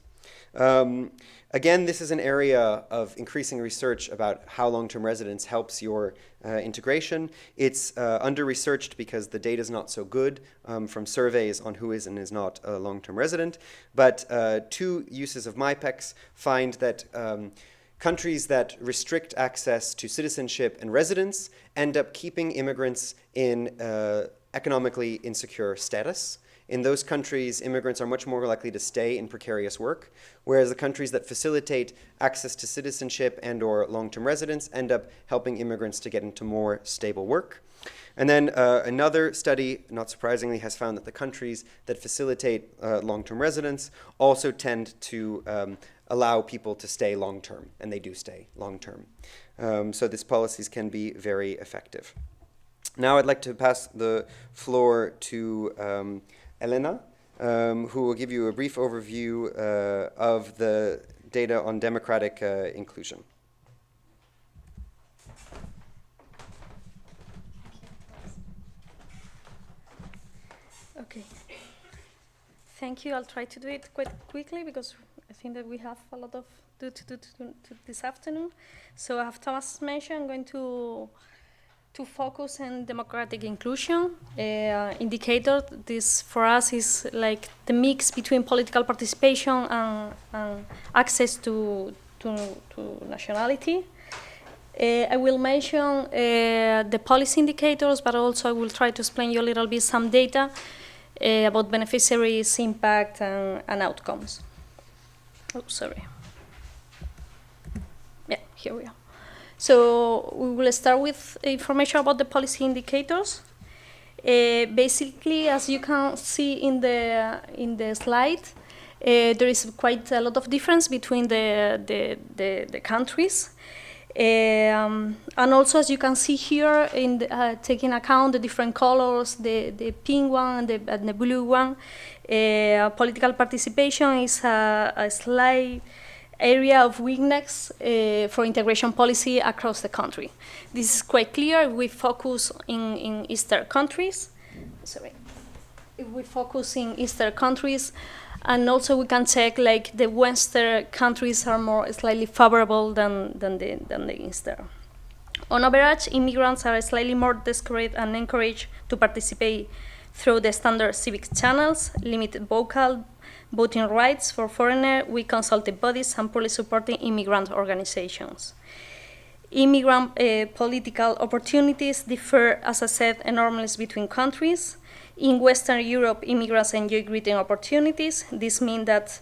Again, this is an area of increasing research about how long-term residence helps your integration. It's under-researched because the data is not so good from surveys on who is and is not a long-term resident. But 2 uses of MIPEX find that countries that restrict access to citizenship and residence end up keeping immigrants in economically insecure status. In those countries, immigrants are much more likely to stay in precarious work, whereas the countries that facilitate access to citizenship and or long-term residence end up helping immigrants to get into more stable work. And then another study, not surprisingly, has found that the countries that facilitate long-term residence also tend to allow people to stay long-term, and they do stay long-term. So these policies can be very effective. Now I'd like to pass the floor to Elena, who will give you a brief overview of the data on democratic inclusion. Okay. Thank you. I'll try to do it quite quickly because I think that we have a lot of to this afternoon. So as Thomas mentioned, I'm going to focus on democratic inclusion indicator. This for us is like the mix between political participation and access to nationality. I will mention the policy indicators, but also I will try to explain you a little bit some data about beneficiaries, impact, and outcomes. Oh, sorry. Yeah, here we are. So we will start with information about the policy indicators. Basically, as you can see in the slide, there is quite a lot of difference between the countries. And also, as you can see here, in taking account the different colors, the pink one and the blue one, political participation is a slight area of weakness for integration policy across the country. This is quite clear if we focus in Eastern countries. Sorry. If we focus in Eastern countries, and also we can check like the Western countries are more slightly favorable than the Eastern. On average, immigrants are slightly more discouraged and encouraged to participate through the standard civic channels, limited voting rights for foreigners, weak consultative bodies, and poorly supporting immigrant organizations. Immigrant political opportunities differ, as I said, enormously between countries. In Western Europe, immigrants enjoy greater opportunities. This means that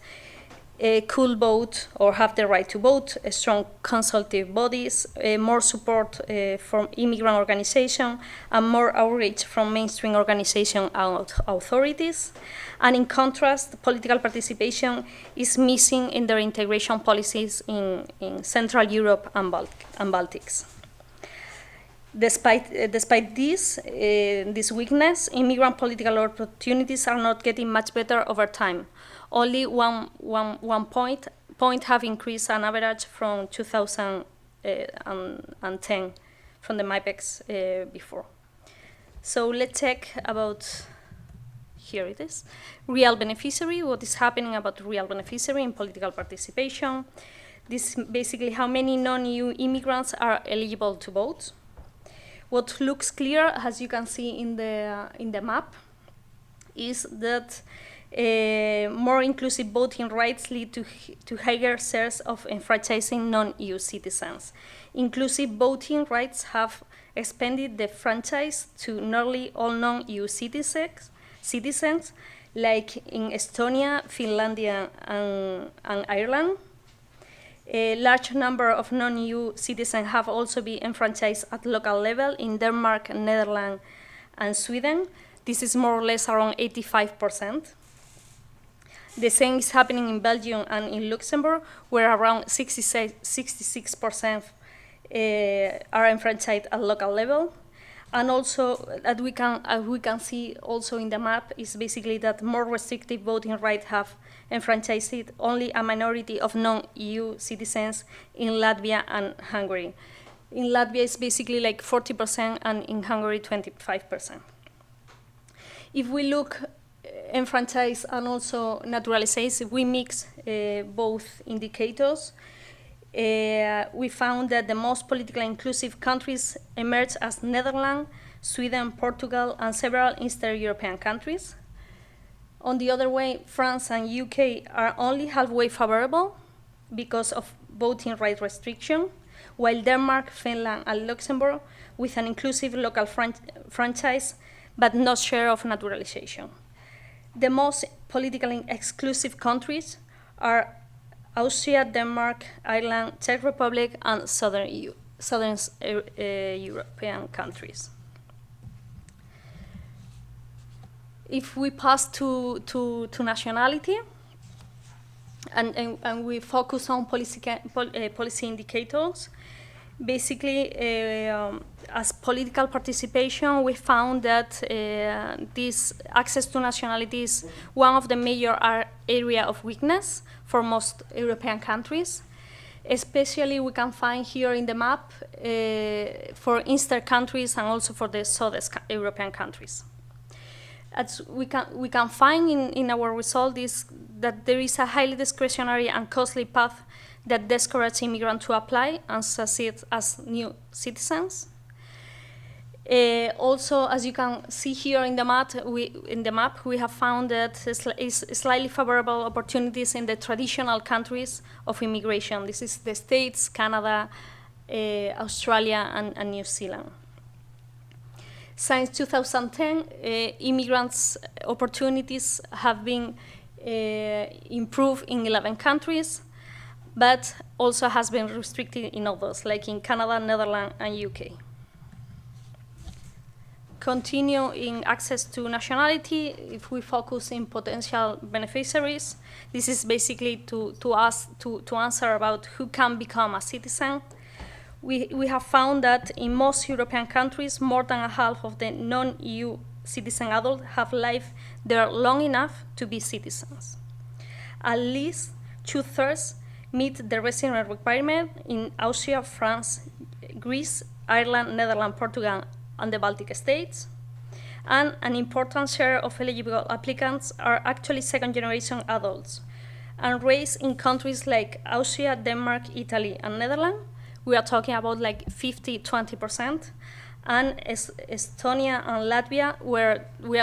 could vote or have the right to vote, strong consultative bodies, more support from immigrant organizations, and more outreach from mainstream organizations and authorities. And in contrast, political participation is missing in their integration policies in Central Europe and Baltics. Despite this weakness, immigrant political opportunities are not getting much better over time. Only one point have increased on average from 2010 from the MIPEX before. So let's check about, here it is, real beneficiary, what is happening about real beneficiary in political participation. This is basically how many non-EU immigrants are eligible to vote. What looks clear, as you can see in the map, is that more inclusive voting rights lead to higher shares of enfranchising non-EU citizens. Inclusive voting rights have expanded the franchise to nearly all non-EU citizens, like in Estonia, Finlandia, and Ireland. A large number of non-EU citizens have also been enfranchised at local level in Denmark, Netherlands, and Sweden. This is more or less around 85%. The same is happening in Belgium and in Luxembourg, where around 66% are enfranchised at local level. And also, as we can see also in the map, is basically that more restrictive voting rights have enfranchised only a minority of non-EU citizens in Latvia and Hungary. In Latvia, it's basically like 40%, and in Hungary, 25%. If we look enfranchise and also naturalize, if we mix both indicators, we found that the most politically inclusive countries emerged as Netherlands, Sweden, Portugal, and several Eastern European countries. On the other way, France and UK are only halfway favorable because of voting right restriction, while Denmark, Finland, and Luxembourg with an inclusive local franchise, but no share of naturalization. The most politically exclusive countries are Austria, Denmark, Ireland, Czech Republic, and Southern European countries. If we pass to nationality, and we focus on policy indicators, basically, as political participation, we found that this access to nationality is one of the major area of weakness for most European countries. Especially, we can find here in the map for Eastern countries and also for the Southern European countries. As we can find in our result is that there is a highly discretionary and costly path that discourages immigrants to apply and succeed as new citizens. Also, as you can see here in the map, we have found that slightly favorable opportunities in the traditional countries of immigration. This is the States, Canada, Australia, and New Zealand. Since 2010, immigrants' opportunities have been improved in 11 countries, but also has been restricted in others, like in Canada, Netherlands, and UK. Continue in access to nationality, if we focus in potential beneficiaries, this is basically to answer about who can become a citizen. We have found that in most European countries, more than a half of the non-EU citizen adults have lived there long enough to be citizens. At least 2/3 meet the resident requirement in Austria, France, Greece, Ireland, Netherlands, Portugal, and the Baltic states. And an important share of eligible applicants are actually second-generation adults and raised in countries like Austria, Denmark, Italy, and Netherlands. We are talking about like 50-20%, and Estonia and Latvia, where we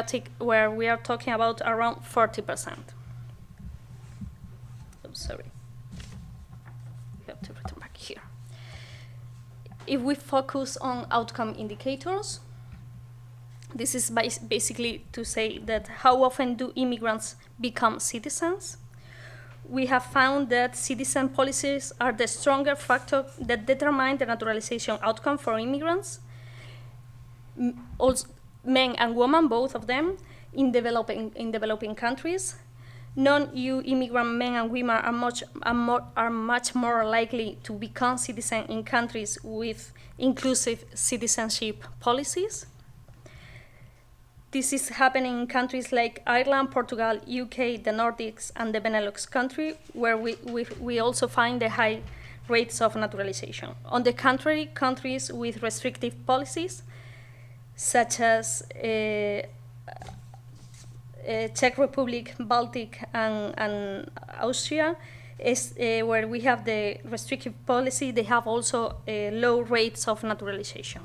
are talking about around 40%. I'm sorry. We have to return back here. If we focus on outcome indicators, this is basically to say that how often do immigrants become citizens? we have found that citizen policies are the stronger factor that determine the naturalization outcome for immigrants, also men and women, both of them, in developing countries. Non-EU immigrant men and women are much more likely to become citizens in countries with inclusive citizenship policies. This is happening in countries like Ireland, Portugal, UK, the Nordics, and the Benelux country, where we also find the high rates of naturalization. On the contrary, countries with restrictive policies, such as Czech Republic, Baltic, and Austria, where we have the restrictive policy, they have also low rates of naturalization.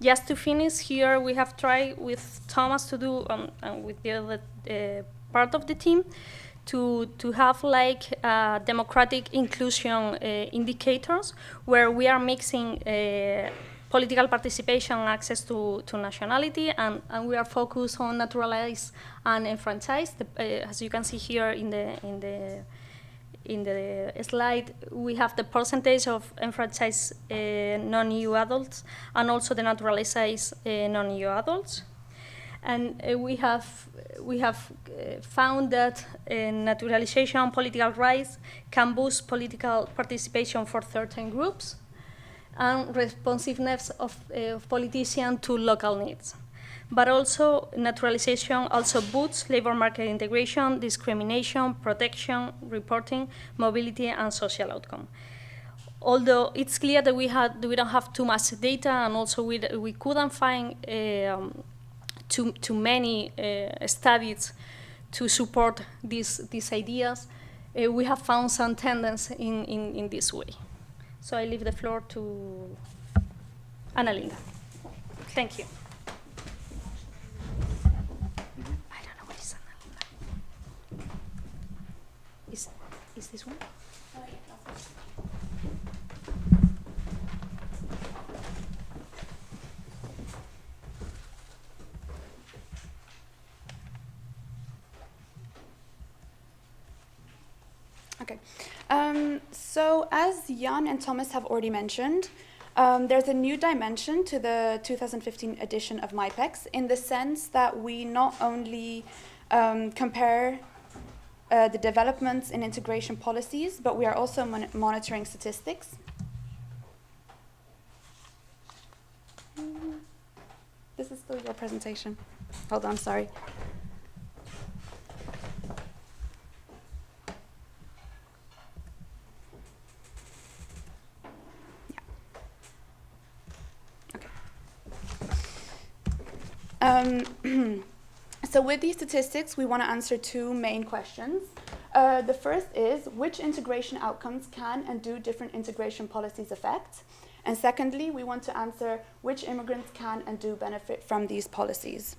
Just to finish here, we have tried with Thomas to do, and with the other part of the team, to have like democratic inclusion indicators, where we are mixing political participation and access to nationality, and we are focused on naturalized and enfranchised. As you can see here in the slide, we have the percentage of enfranchised non-EU adults and also the naturalized non-EU adults. And we have found that naturalization and political rights can boost political participation for certain groups and responsiveness of politicians to local needs. But also, naturalization also boosts labor market integration, discrimination, protection, reporting, mobility, and social outcome. Although it's clear that we don't have too much data, and also we couldn't find too many studies to support these ideas, we have found some tendency in this way. So I leave the floor to Annalena. Thank you. I don't know what is Annalena. Is this one? Okay. So as Jan and Thomas have already mentioned, there's a new dimension to the 2015 edition of MIPEX, in the sense that we not only compare the developments in integration policies, but we are also monitoring statistics. This is still your presentation. Hold on, sorry. So with these statistics, we want to answer two main questions. The first is, which integration outcomes can and do different integration policies affect? And secondly, we want to answer which immigrants can and do benefit from these policies.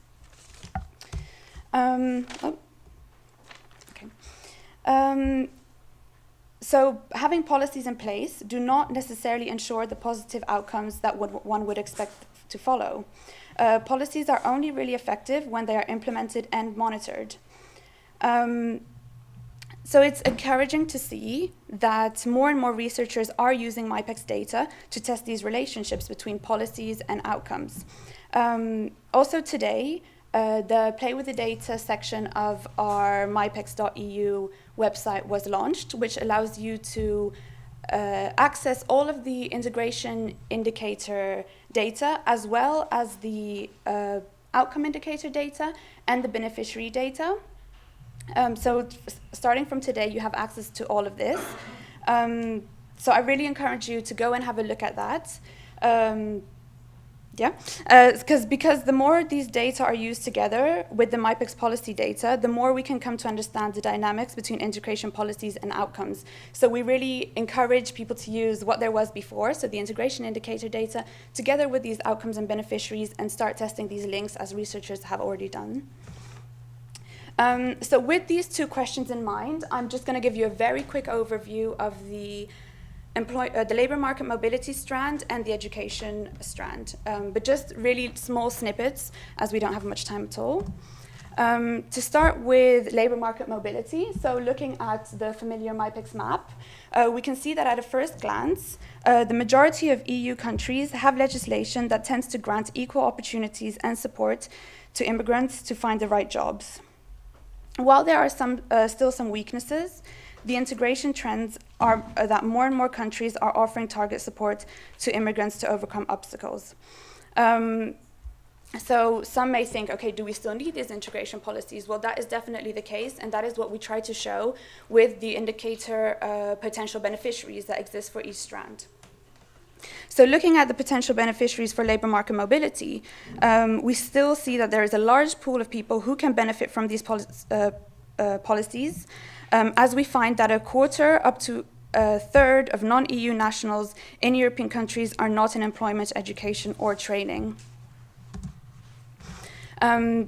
So having policies in place do not necessarily ensure the positive outcomes that one would expect to follow. Policies are only really effective when they are implemented and monitored. So it's encouraging to see that more and more researchers are using MIPEX data to test these relationships between policies and outcomes. Also today, the Play with the Data section of our MIPEX.eu website was launched, which allows you to access all of the integration indicator data, as well as the outcome indicator data and the beneficiary data. So starting from today, you have access to all of this. So I really encourage you to go and have a look at that. Because the more these data are used together with the MIPEX policy data, the more we can come to understand the dynamics between integration policies and outcomes. So we really encourage people to use what there was before, so the integration indicator data, together with these outcomes and beneficiaries, and start testing these links as researchers have already done. So with these two questions in mind, I'm just going to give you a very quick overview of the labor market mobility strand and the education strand, but just really small snippets, as we don't have much time at all. To start with labor market mobility, so looking at the familiar MIPEX map, we can see that at a first glance, the majority of EU countries have legislation that tends to grant equal opportunities and support to immigrants to find the right jobs. While there are still some weaknesses, the integration trends are that more and more countries are offering target support to immigrants to overcome obstacles. So some may think, okay, do we still need these integration policies? Well, that is definitely the case, and that is what we try to show with the indicator potential beneficiaries that exist for each strand. So looking at the potential beneficiaries for labor market mobility, we still see that there is a large pool of people who can benefit from these policies, as we find that a quarter up to a third of non-EU nationals in European countries are not in employment, education, or training.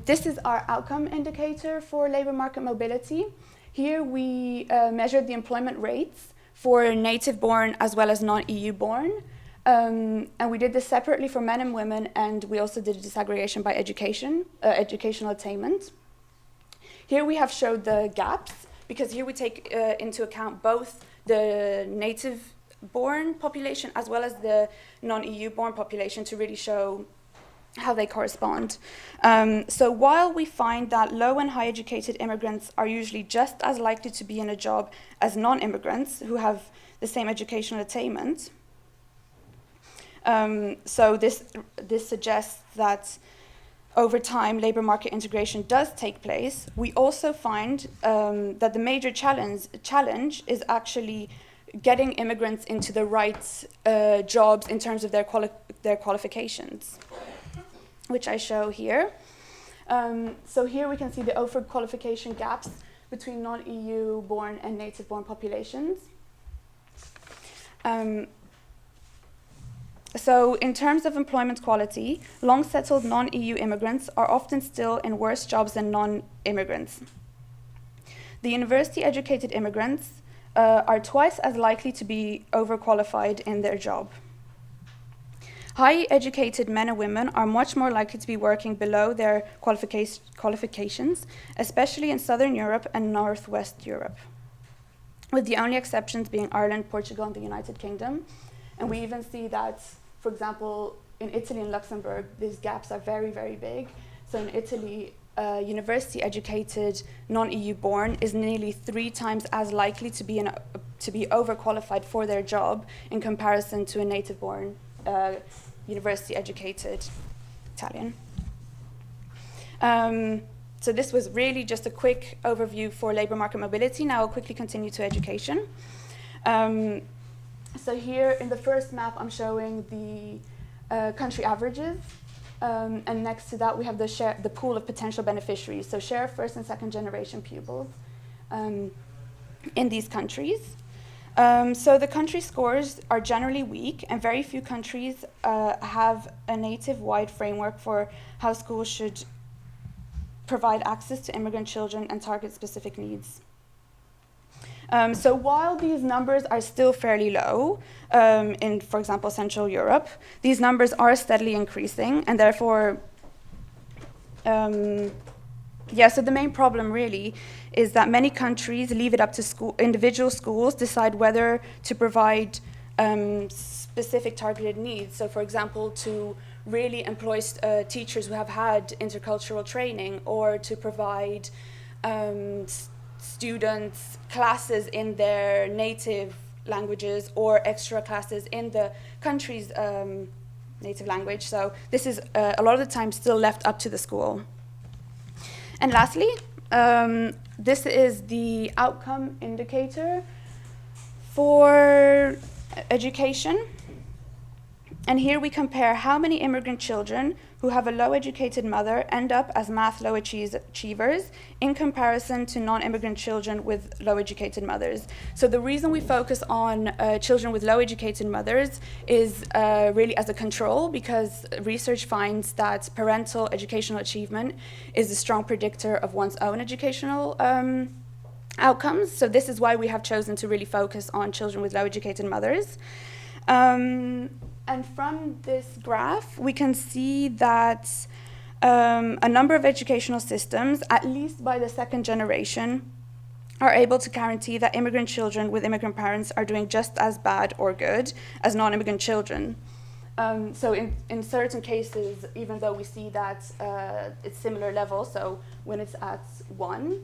This is our outcome indicator for labor market mobility. Here we measured the employment rates for native-born as well as non-EU-born. And we did this separately for men and women, and we also did a disaggregation by educational attainment. Here we have showed the gaps, because here we take into account both the native-born population as well as the non-EU-born population to really show how they correspond. So while we find that low and high educated immigrants are usually just as likely to be in a job as non-immigrants who have the same educational attainment, so this suggests that over time labor market integration does take place. We also find that the major challenge is actually getting immigrants into the right jobs in terms of their qualifications, which I show here. So here we can see the overqualification gaps between non-EU born and native born populations. So in terms of employment quality, long settled non-EU immigrants are often still in worse jobs than non-immigrants. The university educated immigrants are twice as likely to be overqualified in their job. High educated men and women are much more likely to be working below their qualifications, especially in Southern Europe and Northwest Europe, with the only exceptions being Ireland, Portugal, and the United Kingdom. And we even see that, for example, in Italy and Luxembourg, these gaps are very, very big. So in Italy, university educated non-EU born is nearly 3 times as likely to be overqualified for their job in comparison to a native born university educated Italian. So this was really just a quick overview for labor market mobility. Now I'll quickly continue to education. So here in the first map, I'm showing the country averages. And next to that, we have the pool of potential beneficiaries. So share of first and second generation pupils in these countries. So the country scores are generally weak, and very few countries have a native-wide framework for how schools should provide access to immigrant children and target specific needs. So while these numbers are still fairly low in, for example, Central Europe, these numbers are steadily increasing, and therefore, so the main problem really is that many countries leave it up to individual schools decide whether to provide specific targeted needs. So for example, to really employ teachers who have had intercultural training, or to provide students classes in their native languages or extra classes in the country's native language. So this is a lot of the time still left up to the school. And lastly, this is the outcome indicator for education. And here we compare how many immigrant children who have a low-educated mother end up as math low achievers in comparison to non-immigrant children with low-educated mothers. So the reason we focus on children with low-educated mothers is really as a control, because research finds that parental educational achievement is a strong predictor of one's own educational outcomes. So this is why we have chosen to really focus on children with low-educated mothers. And from this graph, we can see that a number of educational systems, at least by the second generation, are able to guarantee that immigrant children with immigrant parents are doing just as bad or good as non-immigrant children. So in certain cases, even though we see that it's similar levels, so when it's at 1,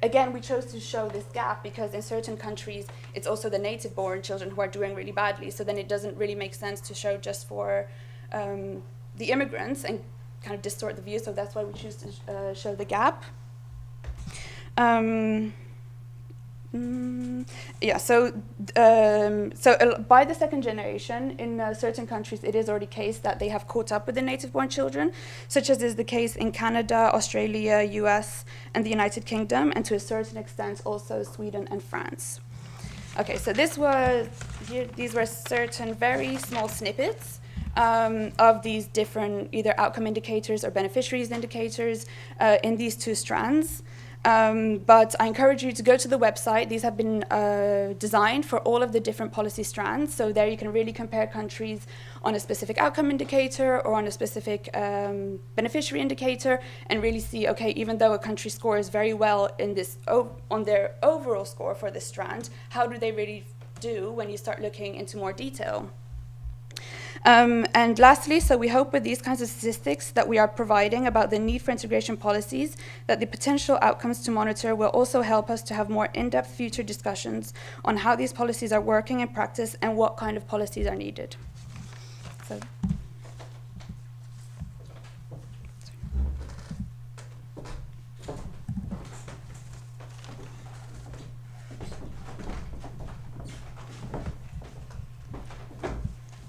again, we chose to show this gap because in certain countries, it's also the native-born children who are doing really badly. So then it doesn't really make sense to show just for the immigrants and kind of distort the view. So that's why we choose to show the gap. So by the second generation, in certain countries, it is already the case that they have caught up with the native-born children, such as is the case in Canada, Australia, US, and the United Kingdom, and to a certain extent also Sweden and France. Okay, so these were certain very small snippets of these different either outcome indicators or beneficiaries indicators in these 2 strands. But I encourage you to go to the website. These have been designed for all of the different policy strands. So there you can really compare countries on a specific outcome indicator or on a specific beneficiary indicator and really see, okay, even though a country scores very well in this on their overall score for this strand, how do they really do when you start looking into more detail? And lastly, so we hope with these kinds of statistics that we are providing about the need for integration policies, that the potential outcomes to monitor will also help us to have more in-depth future discussions on how these policies are working in practice and what kind of policies are needed. So.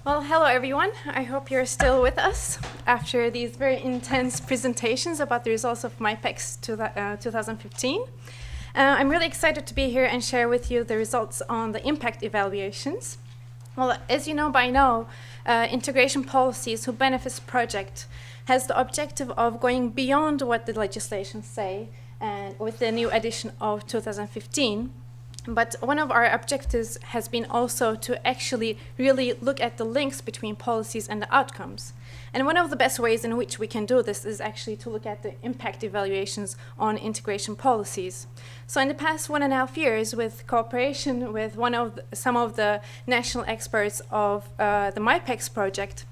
Well, hello everyone. I hope you're still with us after these very intense presentations about the results of MIPEX 2015. I'm really excited to be here and share with you the results on the impact evaluations. Well, as you know by now, integration policies who benefits project has the objective of going beyond what the legislation say and with the new edition of 2015. But one of our objectives has been also to actually really look at the links between policies and the outcomes. And one of the best ways in which we can do this is actually to look at the impact evaluations on integration policies. So in the past 1.5 years, with cooperation with some of the national experts of the MIPEX project,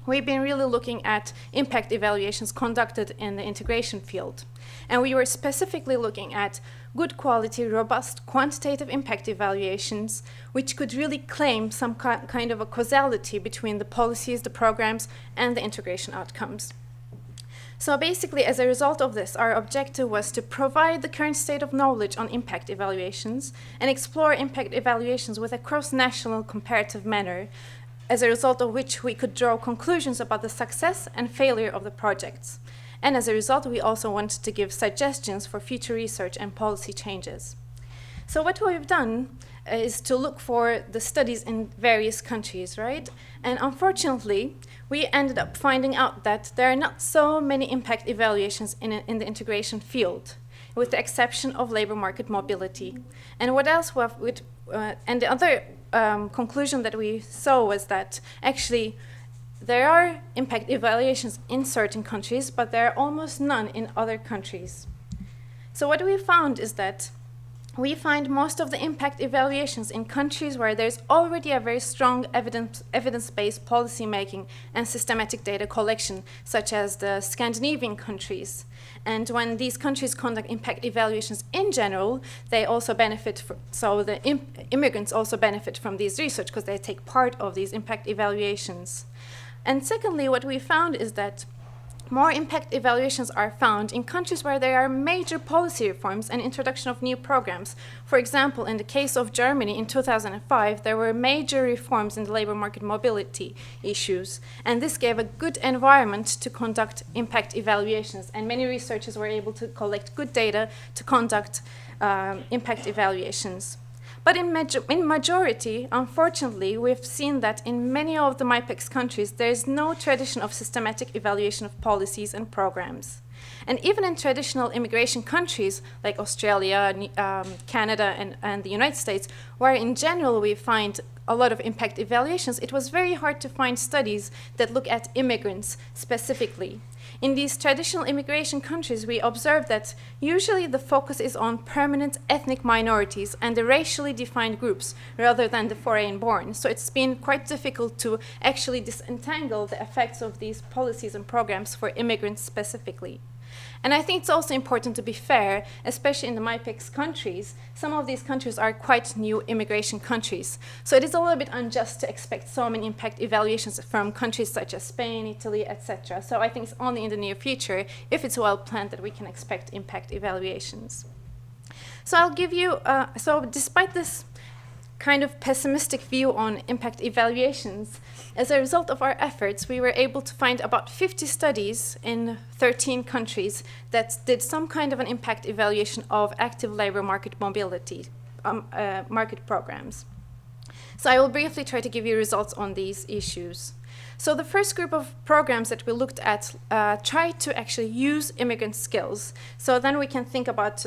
we've been really looking at impact evaluations conducted in the integration field. And we were specifically looking at good quality, robust, quantitative impact evaluations, which could really claim some kind of a causality between the policies, the programs, and the integration outcomes. So basically, as a result of this, our objective was to provide the current state of knowledge on impact evaluations and explore impact evaluations with a cross-national comparative manner, as a result of which we could draw conclusions about the success and failure of the projects. And as a result, we also wanted to give suggestions for future research and policy changes. So what we've done is to look for the studies in various countries, right? And unfortunately, we ended up finding out that there are not so many impact evaluations in the integration field, with the exception of labor market mobility. And what else and the other conclusion that we saw was that actually there are impact evaluations in certain countries, but there are almost none in other countries. So what we found is that we find most of the impact evaluations in countries where there's already a very strong evidence-based policy making and systematic data collection, such as the Scandinavian countries. And when these countries conduct impact evaluations in general, they also benefit, so the immigrants also benefit from these research because they take part of these impact evaluations. And secondly, what we found is that more impact evaluations are found in countries where there are major policy reforms and introduction of new programs. For example, in the case of Germany in 2005, there were major reforms in the labor market mobility issues. And this gave a good environment to conduct impact evaluations. And many researchers were able to collect good data to conduct impact evaluations. But in majority, unfortunately, we've seen that in many of the MIPEX countries, there is no tradition of systematic evaluation of policies and programs. And even in traditional immigration countries like Australia, Canada, and the United States, where in general we find a lot of impact evaluations, it was very hard to find studies that look at immigrants specifically. In these traditional immigration countries, we observe that usually the focus is on permanent ethnic minorities and the racially defined groups rather than the foreign-born. So it's been quite difficult to actually disentangle the effects of these policies and programs for immigrants specifically. And I think it's also important to be fair, especially in the MIPEX countries. Some of these countries are quite new immigration countries. So it is a little bit unjust to expect so many impact evaluations from countries such as Spain, Italy, etc. So I think it's only in the near future, if it's well planned, that we can expect impact evaluations. So I'll give you, so despite this kind of pessimistic view on impact evaluations, as a result of our efforts, we were able to find about 50 studies in 13 countries that did some kind of an impact evaluation of active labor market mobility, market programs. So I will briefly try to give you results on these issues. So the first group of programs that we looked at tried to actually use immigrant skills. So then we can think about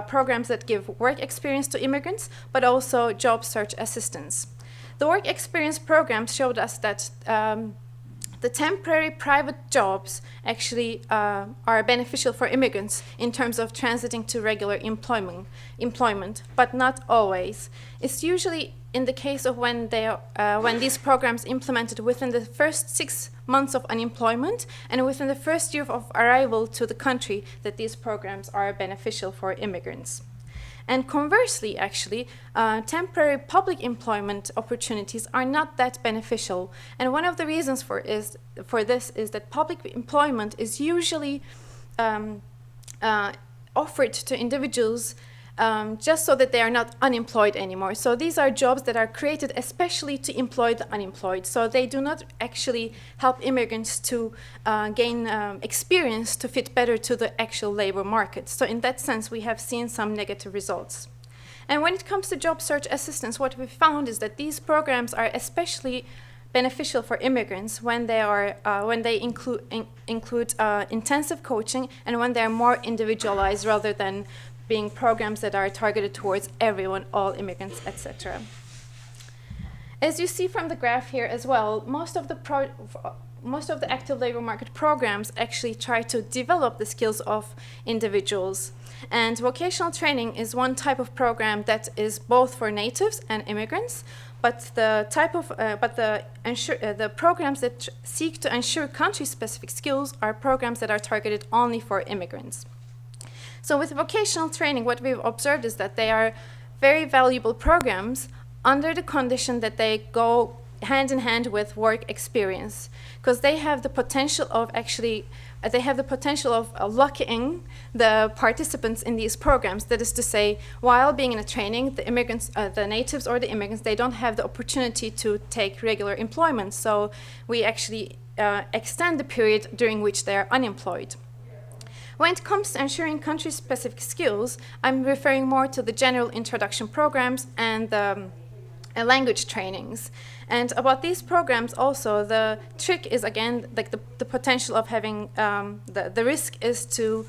programs that give work experience to immigrants, but also job search assistance. The work experience programs showed us that the temporary private jobs actually are beneficial for immigrants in terms of transiting to regular employment, but not always. It's usually in the case of when these programs implemented within the first 6 months of unemployment and within the first year of arrival to the country that these programs are beneficial for immigrants. And conversely, actually, temporary public employment opportunities are not that beneficial. And one of the reasons for this is that public employment is usually offered to individuals just so that they are not unemployed anymore. So these are jobs that are created especially to employ the unemployed. So they do not actually help immigrants to gain experience to fit better to the actual labor market. So in that sense, we have seen some negative results. And when it comes to job search assistance, what we found is that these programs are especially beneficial for immigrants when they include intensive coaching and when they're more individualized rather than being programs that are targeted towards everyone, all immigrants, etc. As you see from the graph here as well, most of the active labor market programs actually try to develop the skills of individuals. And vocational training is one type of program that is both for natives and immigrants, but the programs that seek to ensure country-specific skills are programs that are targeted only for immigrants. So with vocational training, what we've observed is that they are very valuable programs under the condition that they go hand in hand with work experience, because they have the potential of locking the participants in these programs. That is to say, while being in a training, the immigrants, the natives or the immigrants, they don't have the opportunity to take regular employment. So we actually extend the period during which they are unemployed. When it comes to ensuring country-specific skills, I'm referring more to the general introduction programs and the language trainings. And about these programs also, the trick is again, like the potential of having, the risk is to,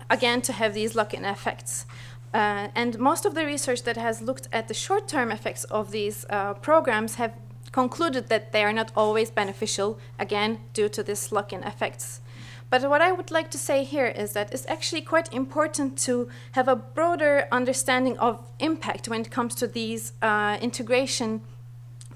again, to have these lock-in effects. And most of the research that has looked at the short-term effects of these programs have concluded that they are not always beneficial, again, due to this lock-in effects. But what I would like to say here is that it's actually quite important to have a broader understanding of impact when it comes to these integration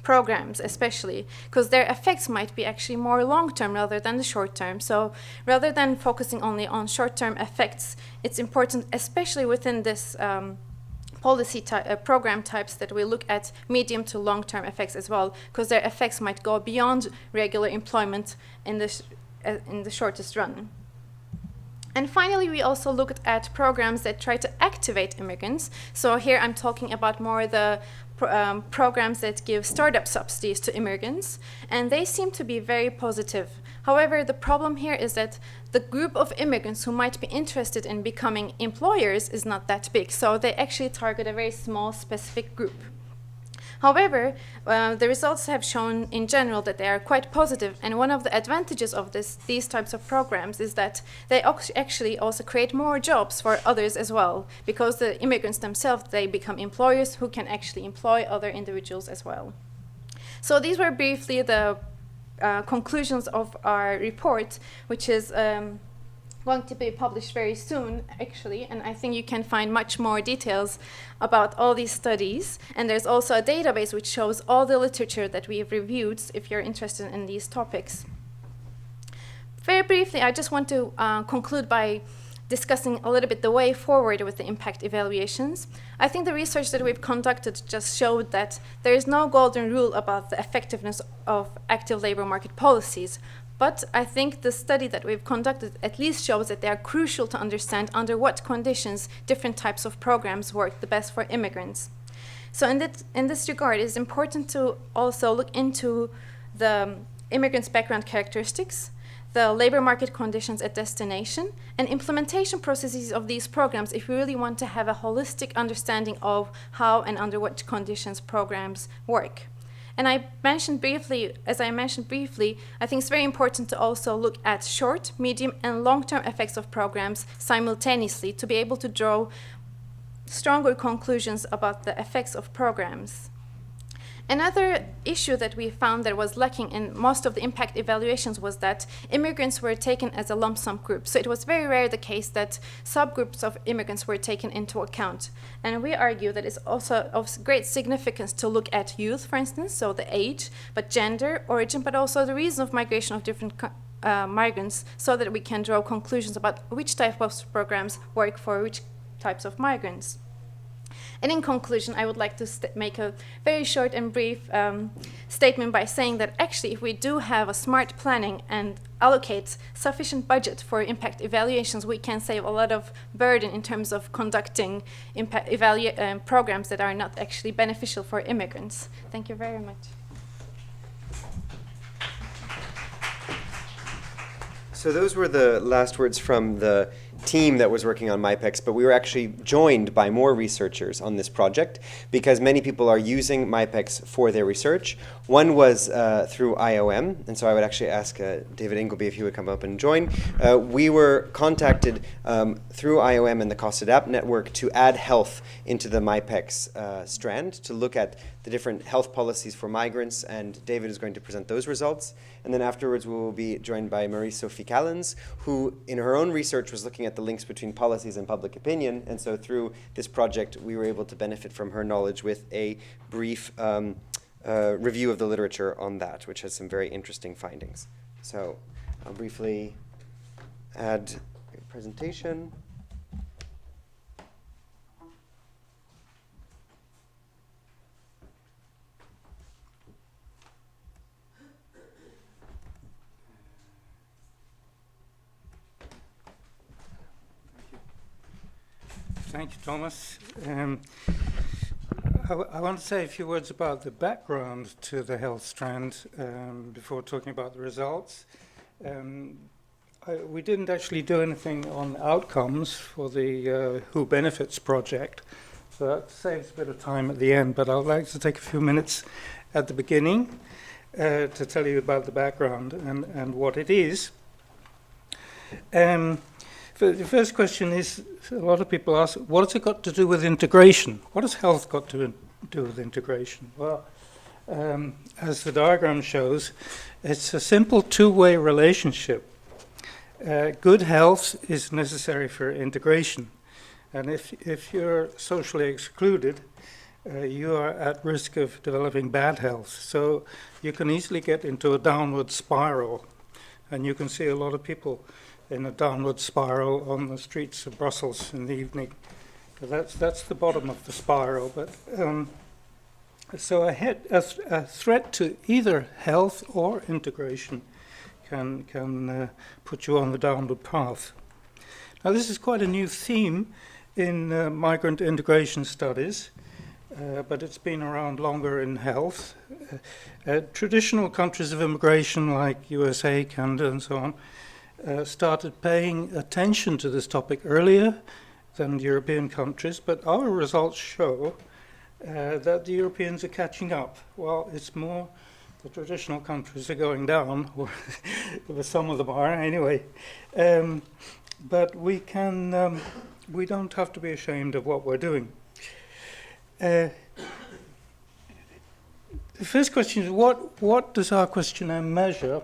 programs, especially, because their effects might be actually more long-term rather than the short-term. So rather than focusing only on short-term effects, it's important, especially within this policy program types, that we look at medium to long-term effects as well, because their effects might go beyond regular employment in the shortest run. And finally, we also looked at programs that try to activate immigrants. So here I'm talking about more the programs that give startup subsidies to immigrants, and they seem to be very positive. However, the problem here is that the group of immigrants who might be interested in becoming employers is not that big, so they actually target a very small specific group. However, the results have shown in general that they are quite positive, and one of the advantages of these types of programs is that they actually also create more jobs for others as well, because the immigrants themselves, they become employers who can actually employ other individuals as well. So these were briefly the conclusions of our report, which is going to be published very soon, actually, and I think you can find much more details about all these studies. And there's also a database which shows all the literature that we have reviewed if you're interested in these topics. Very briefly, I just want to conclude by discussing a little bit the way forward with the impact evaluations. I think the research that we've conducted just showed that there is no golden rule about the effectiveness of active labor market policies. But I think the study that we've conducted at least shows that they are crucial to understand under what conditions different types of programs work the best for immigrants. So in this regard, it is important to also look into the immigrants' background characteristics, the labor market conditions at destination, and implementation processes of these programs if we really want to have a holistic understanding of how and under what conditions programs work. And as I mentioned briefly, I think it's very important to also look at short, medium, and long-term effects of programs simultaneously to be able to draw stronger conclusions about the effects of programs. Another issue that we found that was lacking in most of the impact evaluations was that immigrants were taken as a lump sum group. So it was very rare the case that subgroups of immigrants were taken into account. And we argue that it's also of great significance to look at youth, for instance, so the age, but gender, origin, but also the reason of migration of different migrants, so that we can draw conclusions about which type of programs work for which types of migrants. And in conclusion, I would like to make a very short and brief statement by saying that actually if we do have a smart planning and allocate sufficient budget for impact evaluations, we can save a lot of burden in terms of conducting programs that are not actually beneficial for immigrants. Thank you very much. So those were the last words from the team that was working on MIPEX, but we were actually joined by more researchers on this project because many people are using MIPEX for their research. One was through IOM, and so I would actually ask David Ingleby if he would come up and join. We were contacted through IOM and the Cost Adapt network to add health into the MIPEX strand to look at the different health policies for migrants, and David is going to present those results. And then afterwards we will be joined by Marie-Sophie Callens, who in her own research was looking at the links between policies and public opinion, and so through this project we were able to benefit from her knowledge with a brief review of the literature on that, which has some very interesting findings. So I'll briefly add a presentation. Thank you, Thomas. I want to say a few words about the background to the health strand before talking about the results. We didn't actually do anything on outcomes for the Who Benefits project, so that saves a bit of time at the end, but I'd like to take a few minutes at the beginning to tell you about the background and what it is. The first question is, a lot of people ask, what has it got to do with integration? What has health got to do with integration? Well, as the diagram shows, it's a simple two-way relationship. Good health is necessary for integration. And if you're socially excluded, you are at risk of developing bad health. So you can easily get into a downward spiral. And you can see a lot of people in a downward spiral on the streets of Brussels in the evening. So that's the bottom of the spiral. But so a threat to either health or integration can put you on the downward path. Now this is quite a new theme in migrant integration studies, but it's been around longer in health. Traditional countries of immigration like USA, Canada, and so on started paying attention to this topic earlier than European countries, but our results show that the Europeans are catching up. Well, it's more the traditional countries are going down, or some of them are anyway. But we don't have to be ashamed of what we're doing. The first question is, what does our questionnaire measure?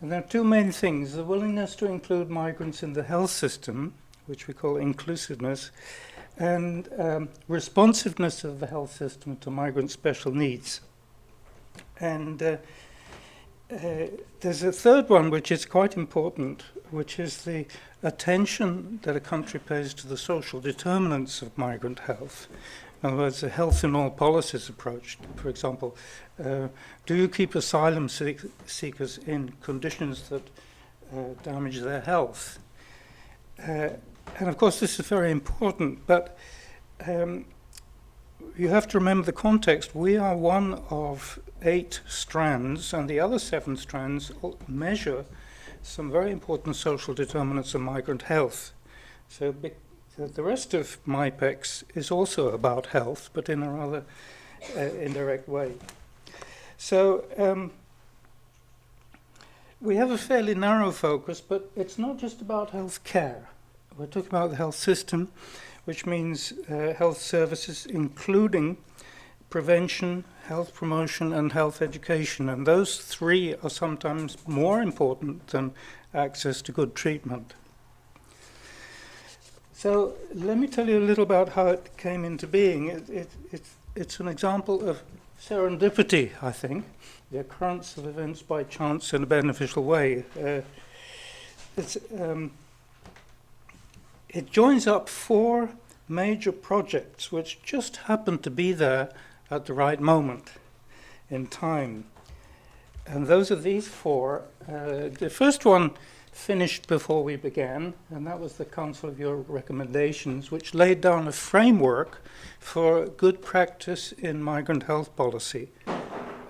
And there are two main things: the willingness to include migrants in the health system, which we call inclusiveness, and responsiveness of the health system to migrant special needs. And there's a third one which is quite important, which is the attention that a country pays to the social determinants of migrant health. In other words, the health in all policies approach. For example, do you keep asylum seekers in conditions that damage their health? And of course, this is very important, but you have to remember the context. We are one of 8 strands, and the other 7 strands measure some very important social determinants of migrant health. So the rest of MIPEX is also about health, but in a rather indirect way. So we have a fairly narrow focus, but it's not just about health care. We're talking about the health system, which means health services, including prevention, health promotion, and health education. And those 3 are sometimes more important than access to good treatment. So let me tell you a little about how it came into being. It's an example of serendipity, I think, the occurrence of events by chance in a beneficial way. It joins up 4 major projects which just happened to be there at the right moment in time. And those are these 4. The first one finished before we began, and that was the Council of Europe recommendations, which laid down a framework for good practice in migrant health policy.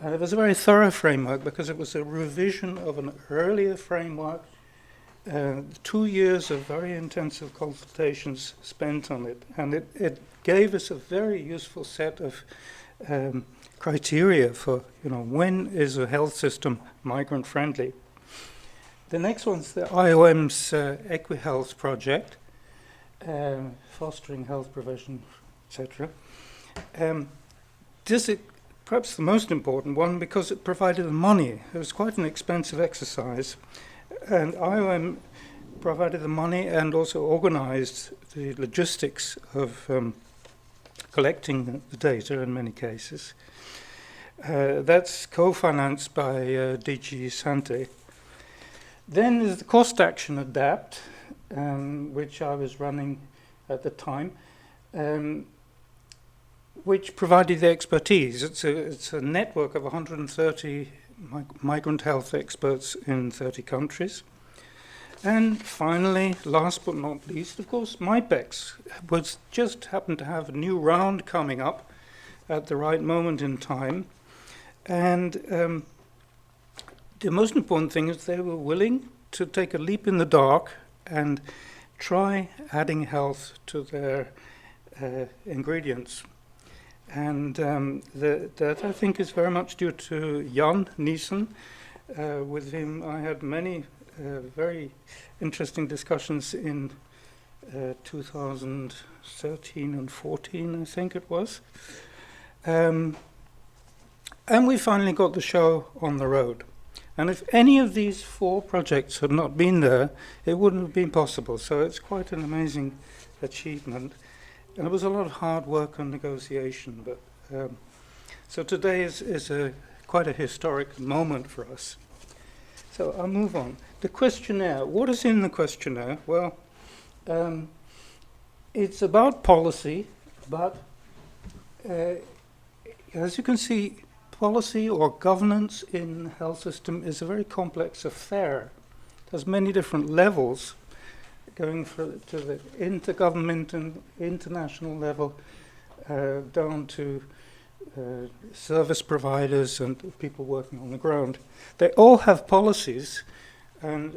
And it was a very thorough framework because it was a revision of an earlier framework, 2 years of very intensive consultations spent on it. And it gave us a very useful set of criteria for, when is a health system migrant friendly. The next one's the IOM's EquiHealth project, fostering health provision, etc. This is perhaps the most important one because it provided the money. It was quite an expensive exercise, and IOM provided the money and also organized the logistics of collecting the data in many cases. That's co-financed by DG Sante. Then there's the cost action ADAPT, which I was running at the time, which provided the expertise. It's a network of 130 migrant health experts in 30 countries. And finally, last but not least, of course, MIPEX was just happened to have a new round coming up at the right moment in time. And the most important thing is they were willing to take a leap in the dark and try adding health to their ingredients. And that, I think, is very much due to Jan Niesen, with whom I had many very interesting discussions in 2013 and 14, I think it was. And we finally got the show on the road. And if any of these 4 projects had not been there, it wouldn't have been possible. So it's quite an amazing achievement. And it was a lot of hard work and negotiation. But so today is quite a historic moment for us. So I'll move on. The questionnaire. What is in the questionnaire? Well, it's about policy, but as you can see, policy or governance in the health system is a very complex affair. It has many different levels, going to the intergovernment and international level, down to service providers and people working on the ground. They all have policies, and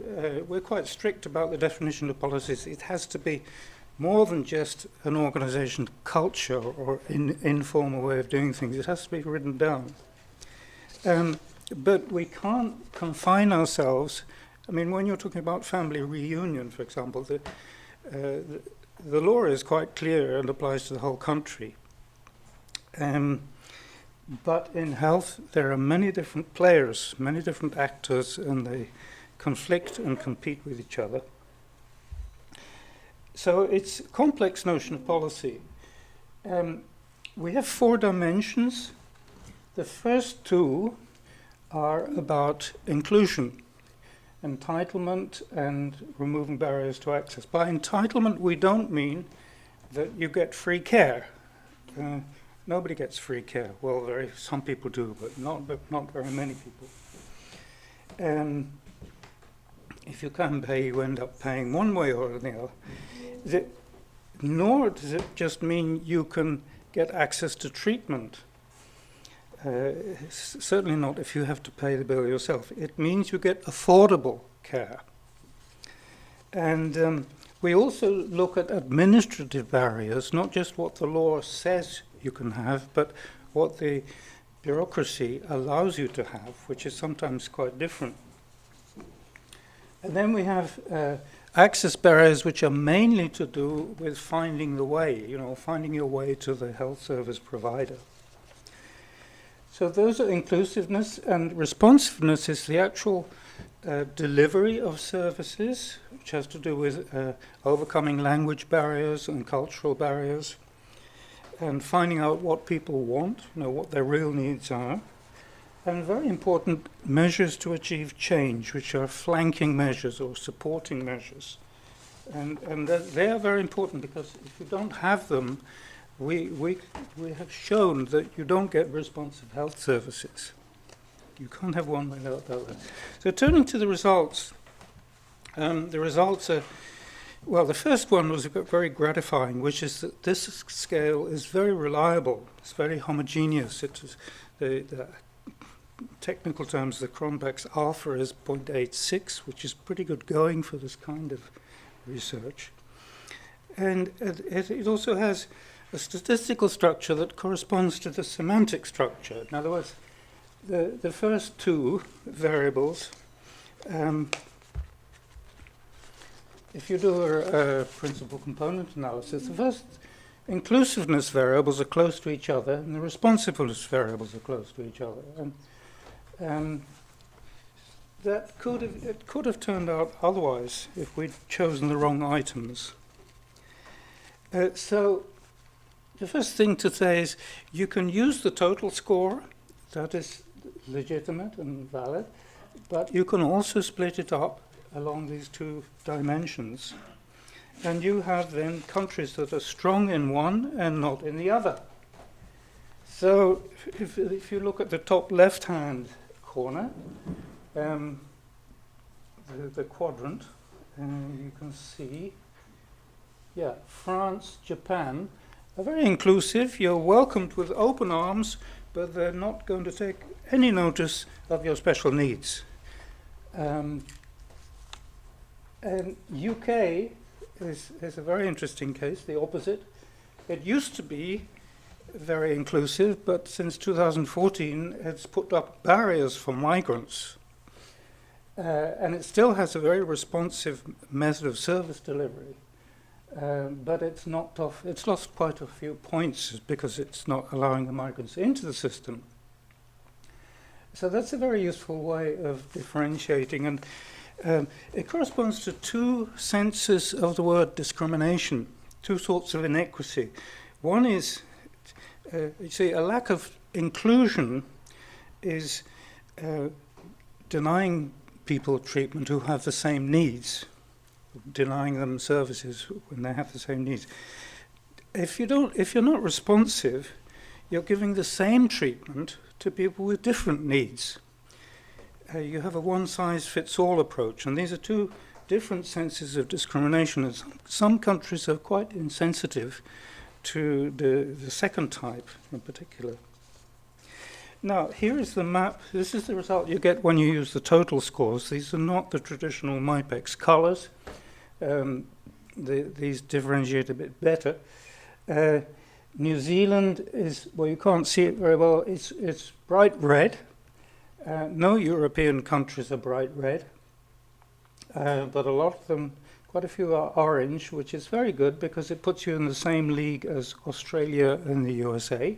we're quite strict about the definition of policies. It has to be more than just an organization culture or informal way of doing things. It has to be written down. But we can't confine ourselves. I mean, when you're talking about family reunion, for example, the law is quite clear and applies to the whole country. But in health, there are many different players, many different actors, and they conflict and compete with each other. So it's a complex notion of policy. We have 4 dimensions. The first 2 are about inclusion, entitlement, and removing barriers to access. By entitlement, we don't mean that you get free care. Nobody gets free care. Well, some people do, but not very many people. If you can pay, you end up paying one way or the other. Nor does it just mean you can get access to treatment. Certainly not if you have to pay the bill yourself. It means you get affordable care. And we also look at administrative barriers, not just what the law says you can have, but what the bureaucracy allows you to have, which is sometimes quite different. And then we have access barriers, which are mainly to do with finding the way, finding your way to the health service provider. So those are inclusiveness, and responsiveness is the actual delivery of services, which has to do with overcoming language barriers and cultural barriers, and finding out what people want, what their real needs are. And very important measures to achieve change, which are flanking measures or supporting measures. And they are very important, because if you don't have them, we have shown that you don't get responsive health services. You can't have one without the other. So turning to the results are, well, the first one was very gratifying, which is that this scale is very reliable. It's very homogeneous. It is the technical terms, the Cronbach's alpha is 0.86, which is pretty good going for this kind of research. And it also has a statistical structure that corresponds to the semantic structure. In other words, the first 2 variables, if you do a principal component analysis, the first inclusiveness variables are close to each other, and the responsiveness variables are close to each other. And it could have turned out otherwise if we'd chosen the wrong items. So the first thing to say is you can use the total score. That is legitimate and valid, but you can also split it up along these 2 dimensions. And you have then countries that are strong in one and not in the other. So if you look at the top left-hand corner, the quadrant, you can see, France, Japan are very inclusive. You're welcomed with open arms, but they're not going to take any notice of your special needs. And UK is a very interesting case, the opposite. It used to be very inclusive, but since 2014 it's put up barriers for migrants. And it still has a very responsive method of service delivery. But it's knocked off, it's lost quite a few points because it's not allowing the migrants into the system. So that's a very useful way of differentiating. And it corresponds to 2 senses of the word discrimination, 2 sorts of inequity. One is, you see, a lack of inclusion is denying people treatment who have the same needs, denying them services when they have the same needs. If you're not responsive, you're giving the same treatment to people with different needs. You have a one-size-fits-all approach, and these are 2 different senses of discrimination. And some countries are quite insensitive to the second type in particular. Now, here is the map. This is the result you get when you use the total scores. These are not the traditional MIPEX colors. these differentiate a bit better. New Zealand is, well, you can't see it very well, it's bright red. No European countries are bright red, but a lot of them, quite a few are orange, which is very good because it puts you in the same league as Australia and the USA,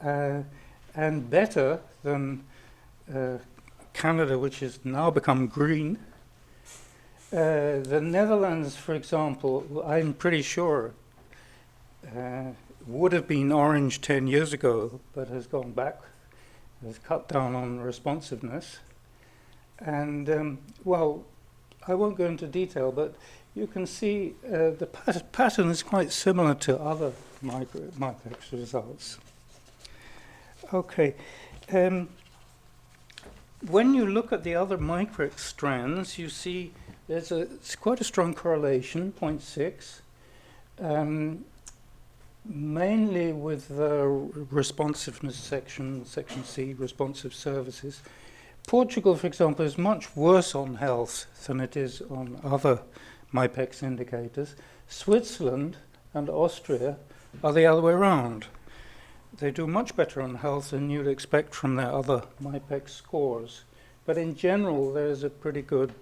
and better than Canada, which has now become green. The Netherlands, for example, I'm pretty sure would have been orange 10 years ago, but has gone back, has cut down on responsiveness. And, well, I won't go into detail, but you can see the pattern is quite similar to other MIPEX results. Okay. When you look at the other MIPEX strands, you see it's quite a strong correlation, 0.6. Mainly with the responsiveness section C, responsive services. Portugal, for example, is much worse on health than it is on other MIPEX indicators. Switzerland and Austria are the other way around. They do much better on health than you'd expect from their other MIPEX scores. But in general, there's a pretty good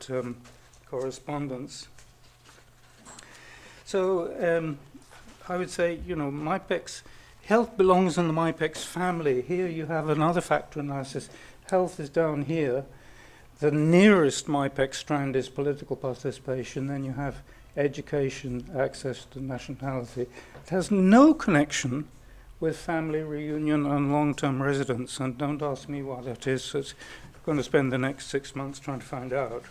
correspondence. So I would say, you know, MIPEX, health belongs in the MIPEX family. Here you have another factor analysis. Health is down here. The nearest MIPEX strand is political participation. Then you have education, access to nationality. It has no connection with family reunion and long-term residence. And don't ask me why that is. I'm going to spend the next 6 months trying to find out.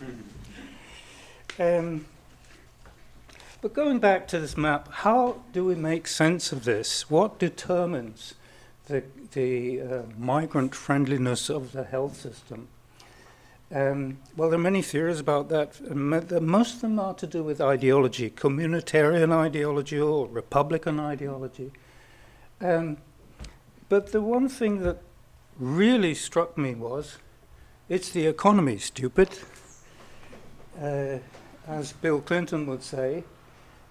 But going back to this map, how do we make sense of this? What determines the migrant friendliness of the health system? Well, there are many theories about that. Most of them are to do with ideology, communitarian ideology or Republican ideology. But the one thing that really struck me was, it's the economy, stupid. As Bill Clinton would say,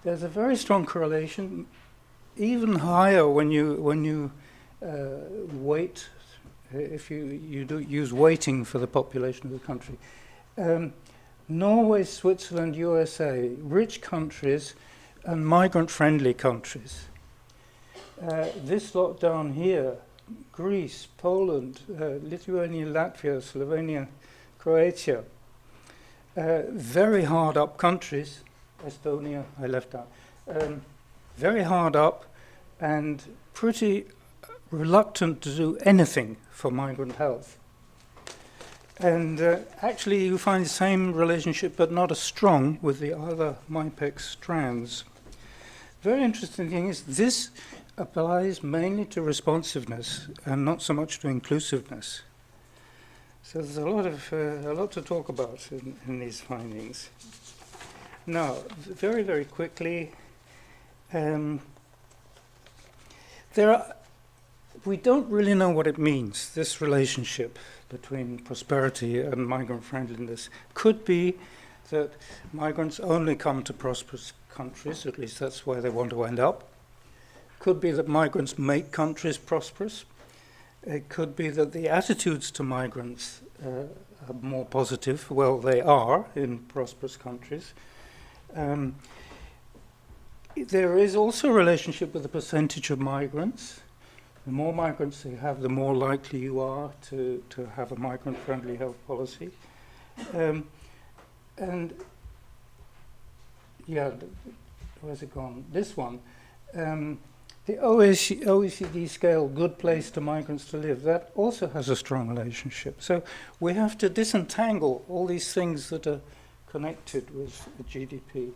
there's a very strong correlation, even higher when you weight, if you do use weighting for the population of the country. Norway, Switzerland, USA, rich countries and migrant-friendly countries. This lot down here, Greece, Poland, Lithuania, Latvia, Slovenia, Croatia, very hard up countries. Estonia, I left out. Very hard up and pretty reluctant to do anything for migrant health. And actually you find the same relationship, but not as strong with the other MIPEX strands. Very interesting thing is this applies mainly to responsiveness and not so much to inclusiveness. So there's a lot to talk about in these findings. Now, very, very quickly, we don't really know what it means, this relationship between prosperity and migrant friendliness. Could be that migrants only come to prosperous countries, at least that's where they want to end up. Could be that migrants make countries prosperous. It could be that the attitudes to migrants are more positive. Well, they are in prosperous countries. There is also a relationship with the percentage of migrants. The more migrants you have, the more likely you are to have a migrant-friendly health policy. And yeah, where's it gone? This one. The OECD scale, good place to migrants to live, that also has a strong relationship. So we have to disentangle all these things that are connected with the GDP.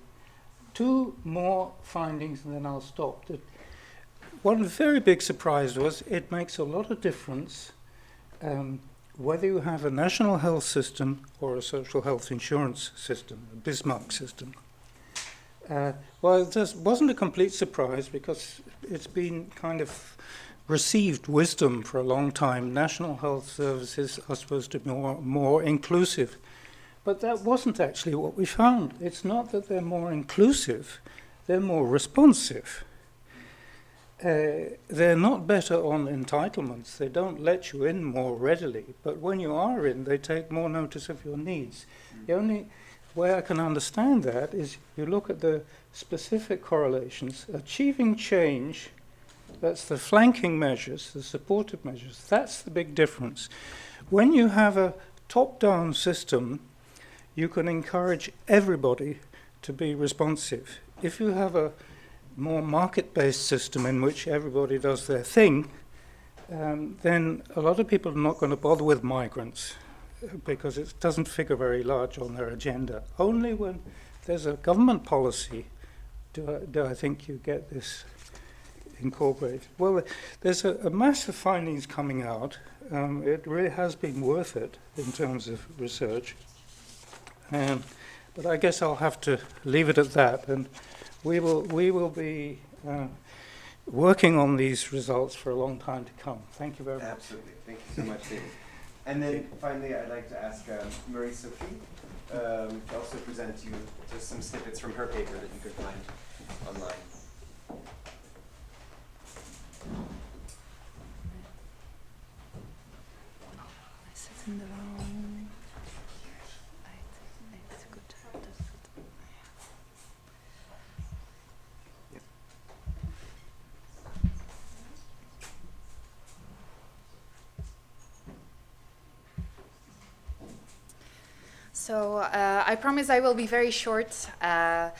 Two more findings and then I'll stop. One very big surprise was it makes a lot of difference whether you have a national health system or a social health insurance system, a Bismarck system. Well, this wasn't a complete surprise because it's been kind of received wisdom for a long time. National health services are supposed to be more inclusive But that wasn't actually what we found. It's not that they're more inclusive, they're more responsive. They're not better on entitlements. They don't let you in more readily. But when you are in, they take more notice of your needs. The only way I can understand that is you look at the specific correlations. Achieving change, that's the flanking measures, the supportive measures. That's the big difference. When you have a top-down system, you can encourage everybody to be responsive. If you have a more market-based system in which everybody does their thing, then a lot of people are not going to bother with migrants because it doesn't figure very large on their agenda. Only when there's a government policy do I think you get this incorporated. Well, there's a massive findings coming out. It really has been worth it in terms of research. But I guess I'll have to leave it at that. And we will be working on these results for a long time to come. Thank you very much. Absolutely. Thank you so much, David. And then finally, I'd like to ask Marie-Sophie to also present you just some snippets from her paper that you could find online. So I promise I will be very short. I'm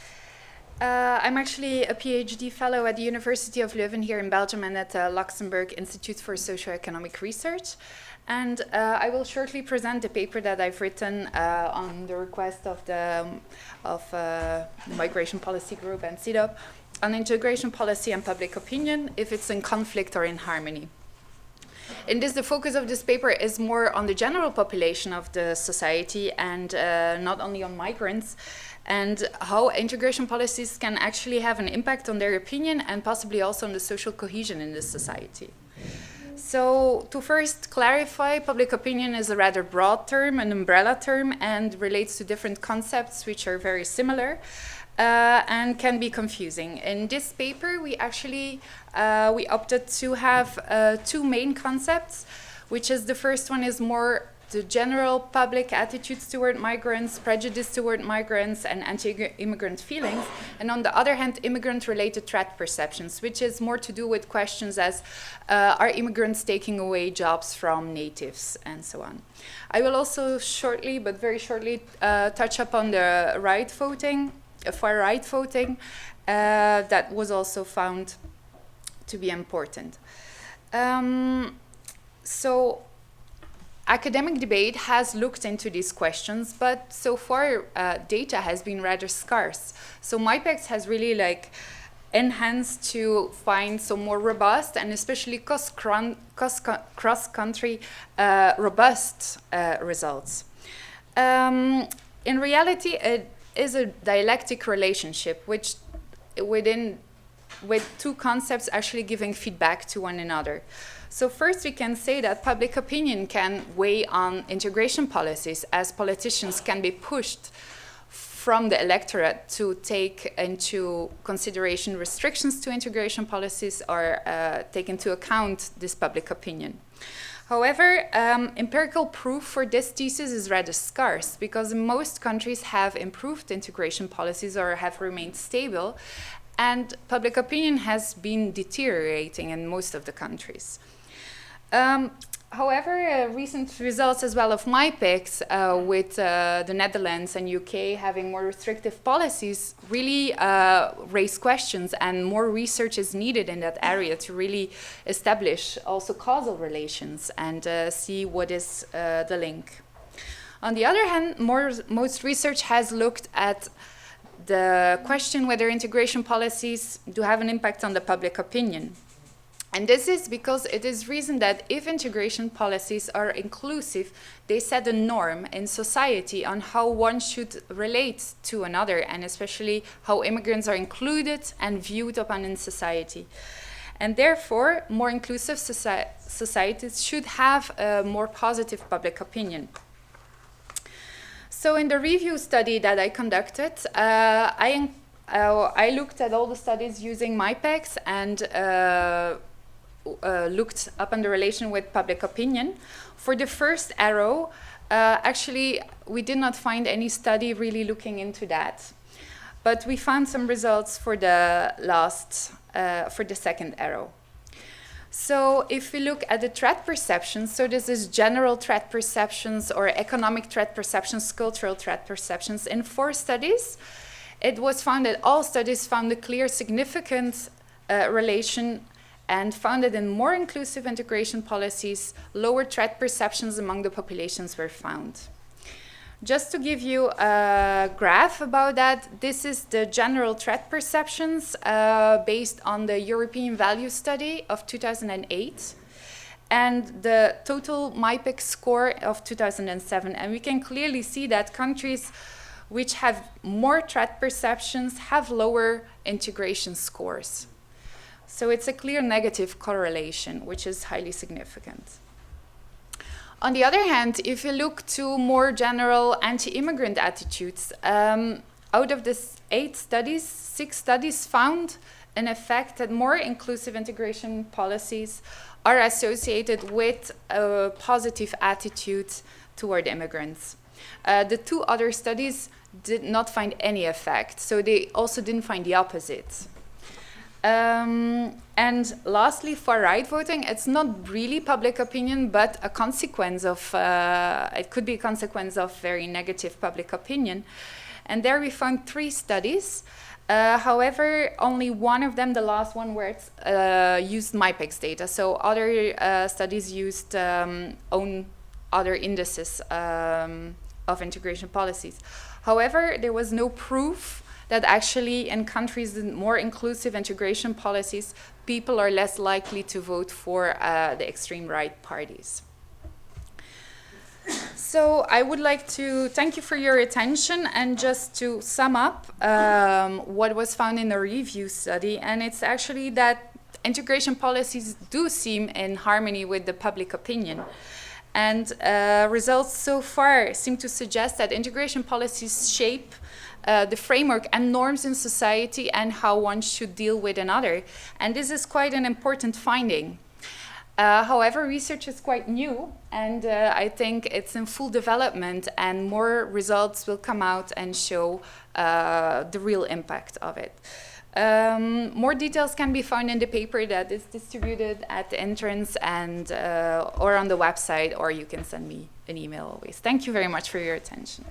actually a PhD fellow at the University of Leuven here in Belgium and at the Luxembourg Institute for Socioeconomic Research. And I will shortly present the paper that I've written on the request of the Migration Policy Group and CEDAW on integration policy and public opinion, if it's in conflict or in harmony. In this, the focus of this paper is more on the general population of the society and not only on migrants, and how integration policies can actually have an impact on their opinion and possibly also on the social cohesion in this society. So to first clarify, public opinion is a rather broad term, an umbrella term, and relates to different concepts which are very similar. And can be confusing. In this paper, we actually we opted to have two main concepts, which is the first one is more the general public attitudes toward migrants, prejudice toward migrants, and anti-immigrant feelings. And on the other hand, immigrant-related threat perceptions, which is more to do with questions as are immigrants taking away jobs from natives, and so on. I will also shortly, but very shortly, touch upon the right voting, far-right voting, that was also found to be important. So academic debate has looked into these questions, but so far data has been rather scarce. So MIPEX has really enhanced to find some more robust and especially cross-country robust results. In reality, it is a dialectic relationship with two concepts actually giving feedback to one another. So first we can say that public opinion can weigh on integration policies, as politicians can be pushed from the electorate to take into consideration restrictions to integration policies or take into account this public opinion. However, empirical proof for this thesis is rather scarce because most countries have improved integration policies or have remained stable, and public opinion has been deteriorating in most of the countries. However, recent results as well of MIPEX with the Netherlands and UK having more restrictive policies really raise questions, and more research is needed in that area to really establish also causal relations and see what is the link. On the other hand, most research has looked at the question whether integration policies do have an impact on the public opinion. And this is because it is reasoned that if integration policies are inclusive, they set a norm in society on how one should relate to another, and especially how immigrants are included and viewed upon in society. And therefore, more inclusive societies should have a more positive public opinion. So in the review study that I conducted, I looked at all the studies using MIPEX and looked up on the relation with public opinion. For the first arrow, actually, we did not find any study really looking into that. But we found some results for the for the second arrow. So if we look at the threat perceptions, so this is general threat perceptions or economic threat perceptions, cultural threat perceptions. In 4 studies, it was found that all studies found a clear significant relation and found that in more inclusive integration policies, lower threat perceptions among the populations were found. Just to give you a graph about that, this is the general threat perceptions based on the European Value Study of 2008 and the total MIPEX score of 2007. And we can clearly see that countries which have more threat perceptions have lower integration scores. So it's a clear negative correlation, which is highly significant. On the other hand, if you look to more general anti-immigrant attitudes, out of the 8 studies, 6 studies found an effect that more inclusive integration policies are associated with a positive attitude toward immigrants. The 2 other studies did not find any effect, so they also didn't find the opposite. And lastly, far-right voting, it's not really public opinion, but a consequence of, it could be a consequence of very negative public opinion. And there we found 3 studies. However, only one of them, the last one, where it's used MIPEX data. So other studies used own other indices of integration policies. However, there was no proof that actually in countries with more inclusive integration policies, people are less likely to vote for the extreme right parties. So I would like to thank you for your attention, and just to sum up what was found in the review study, and it's actually that integration policies do seem in harmony with the public opinion. And results so far seem to suggest that integration policies shape the framework and norms in society and how one should deal with another. And this is quite an important finding. However, research is quite new, and I think it's in full development, and more results will come out and show the real impact of it. More details can be found in the paper that is distributed at the entrance and or on the website, or you can send me an email always. Thank you very much for your attention.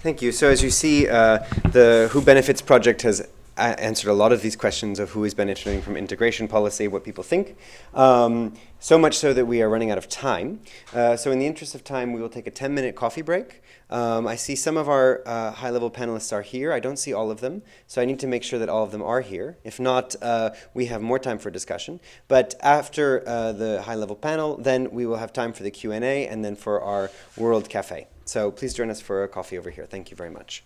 Thank you. So as you see, the Who Benefits project has answered a lot of these questions of who is benefiting from integration policy, what people think, so much so that we are running out of time. So in the interest of time, we will take a 10-minute coffee break. I see some of our high-level panelists are here. I don't see all of them, so I need to make sure that all of them are here. If not, we have more time for discussion. But after the high-level panel, then we will have time for the Q&A and then for our World Cafe. So please join us for a coffee over here. Thank you very much.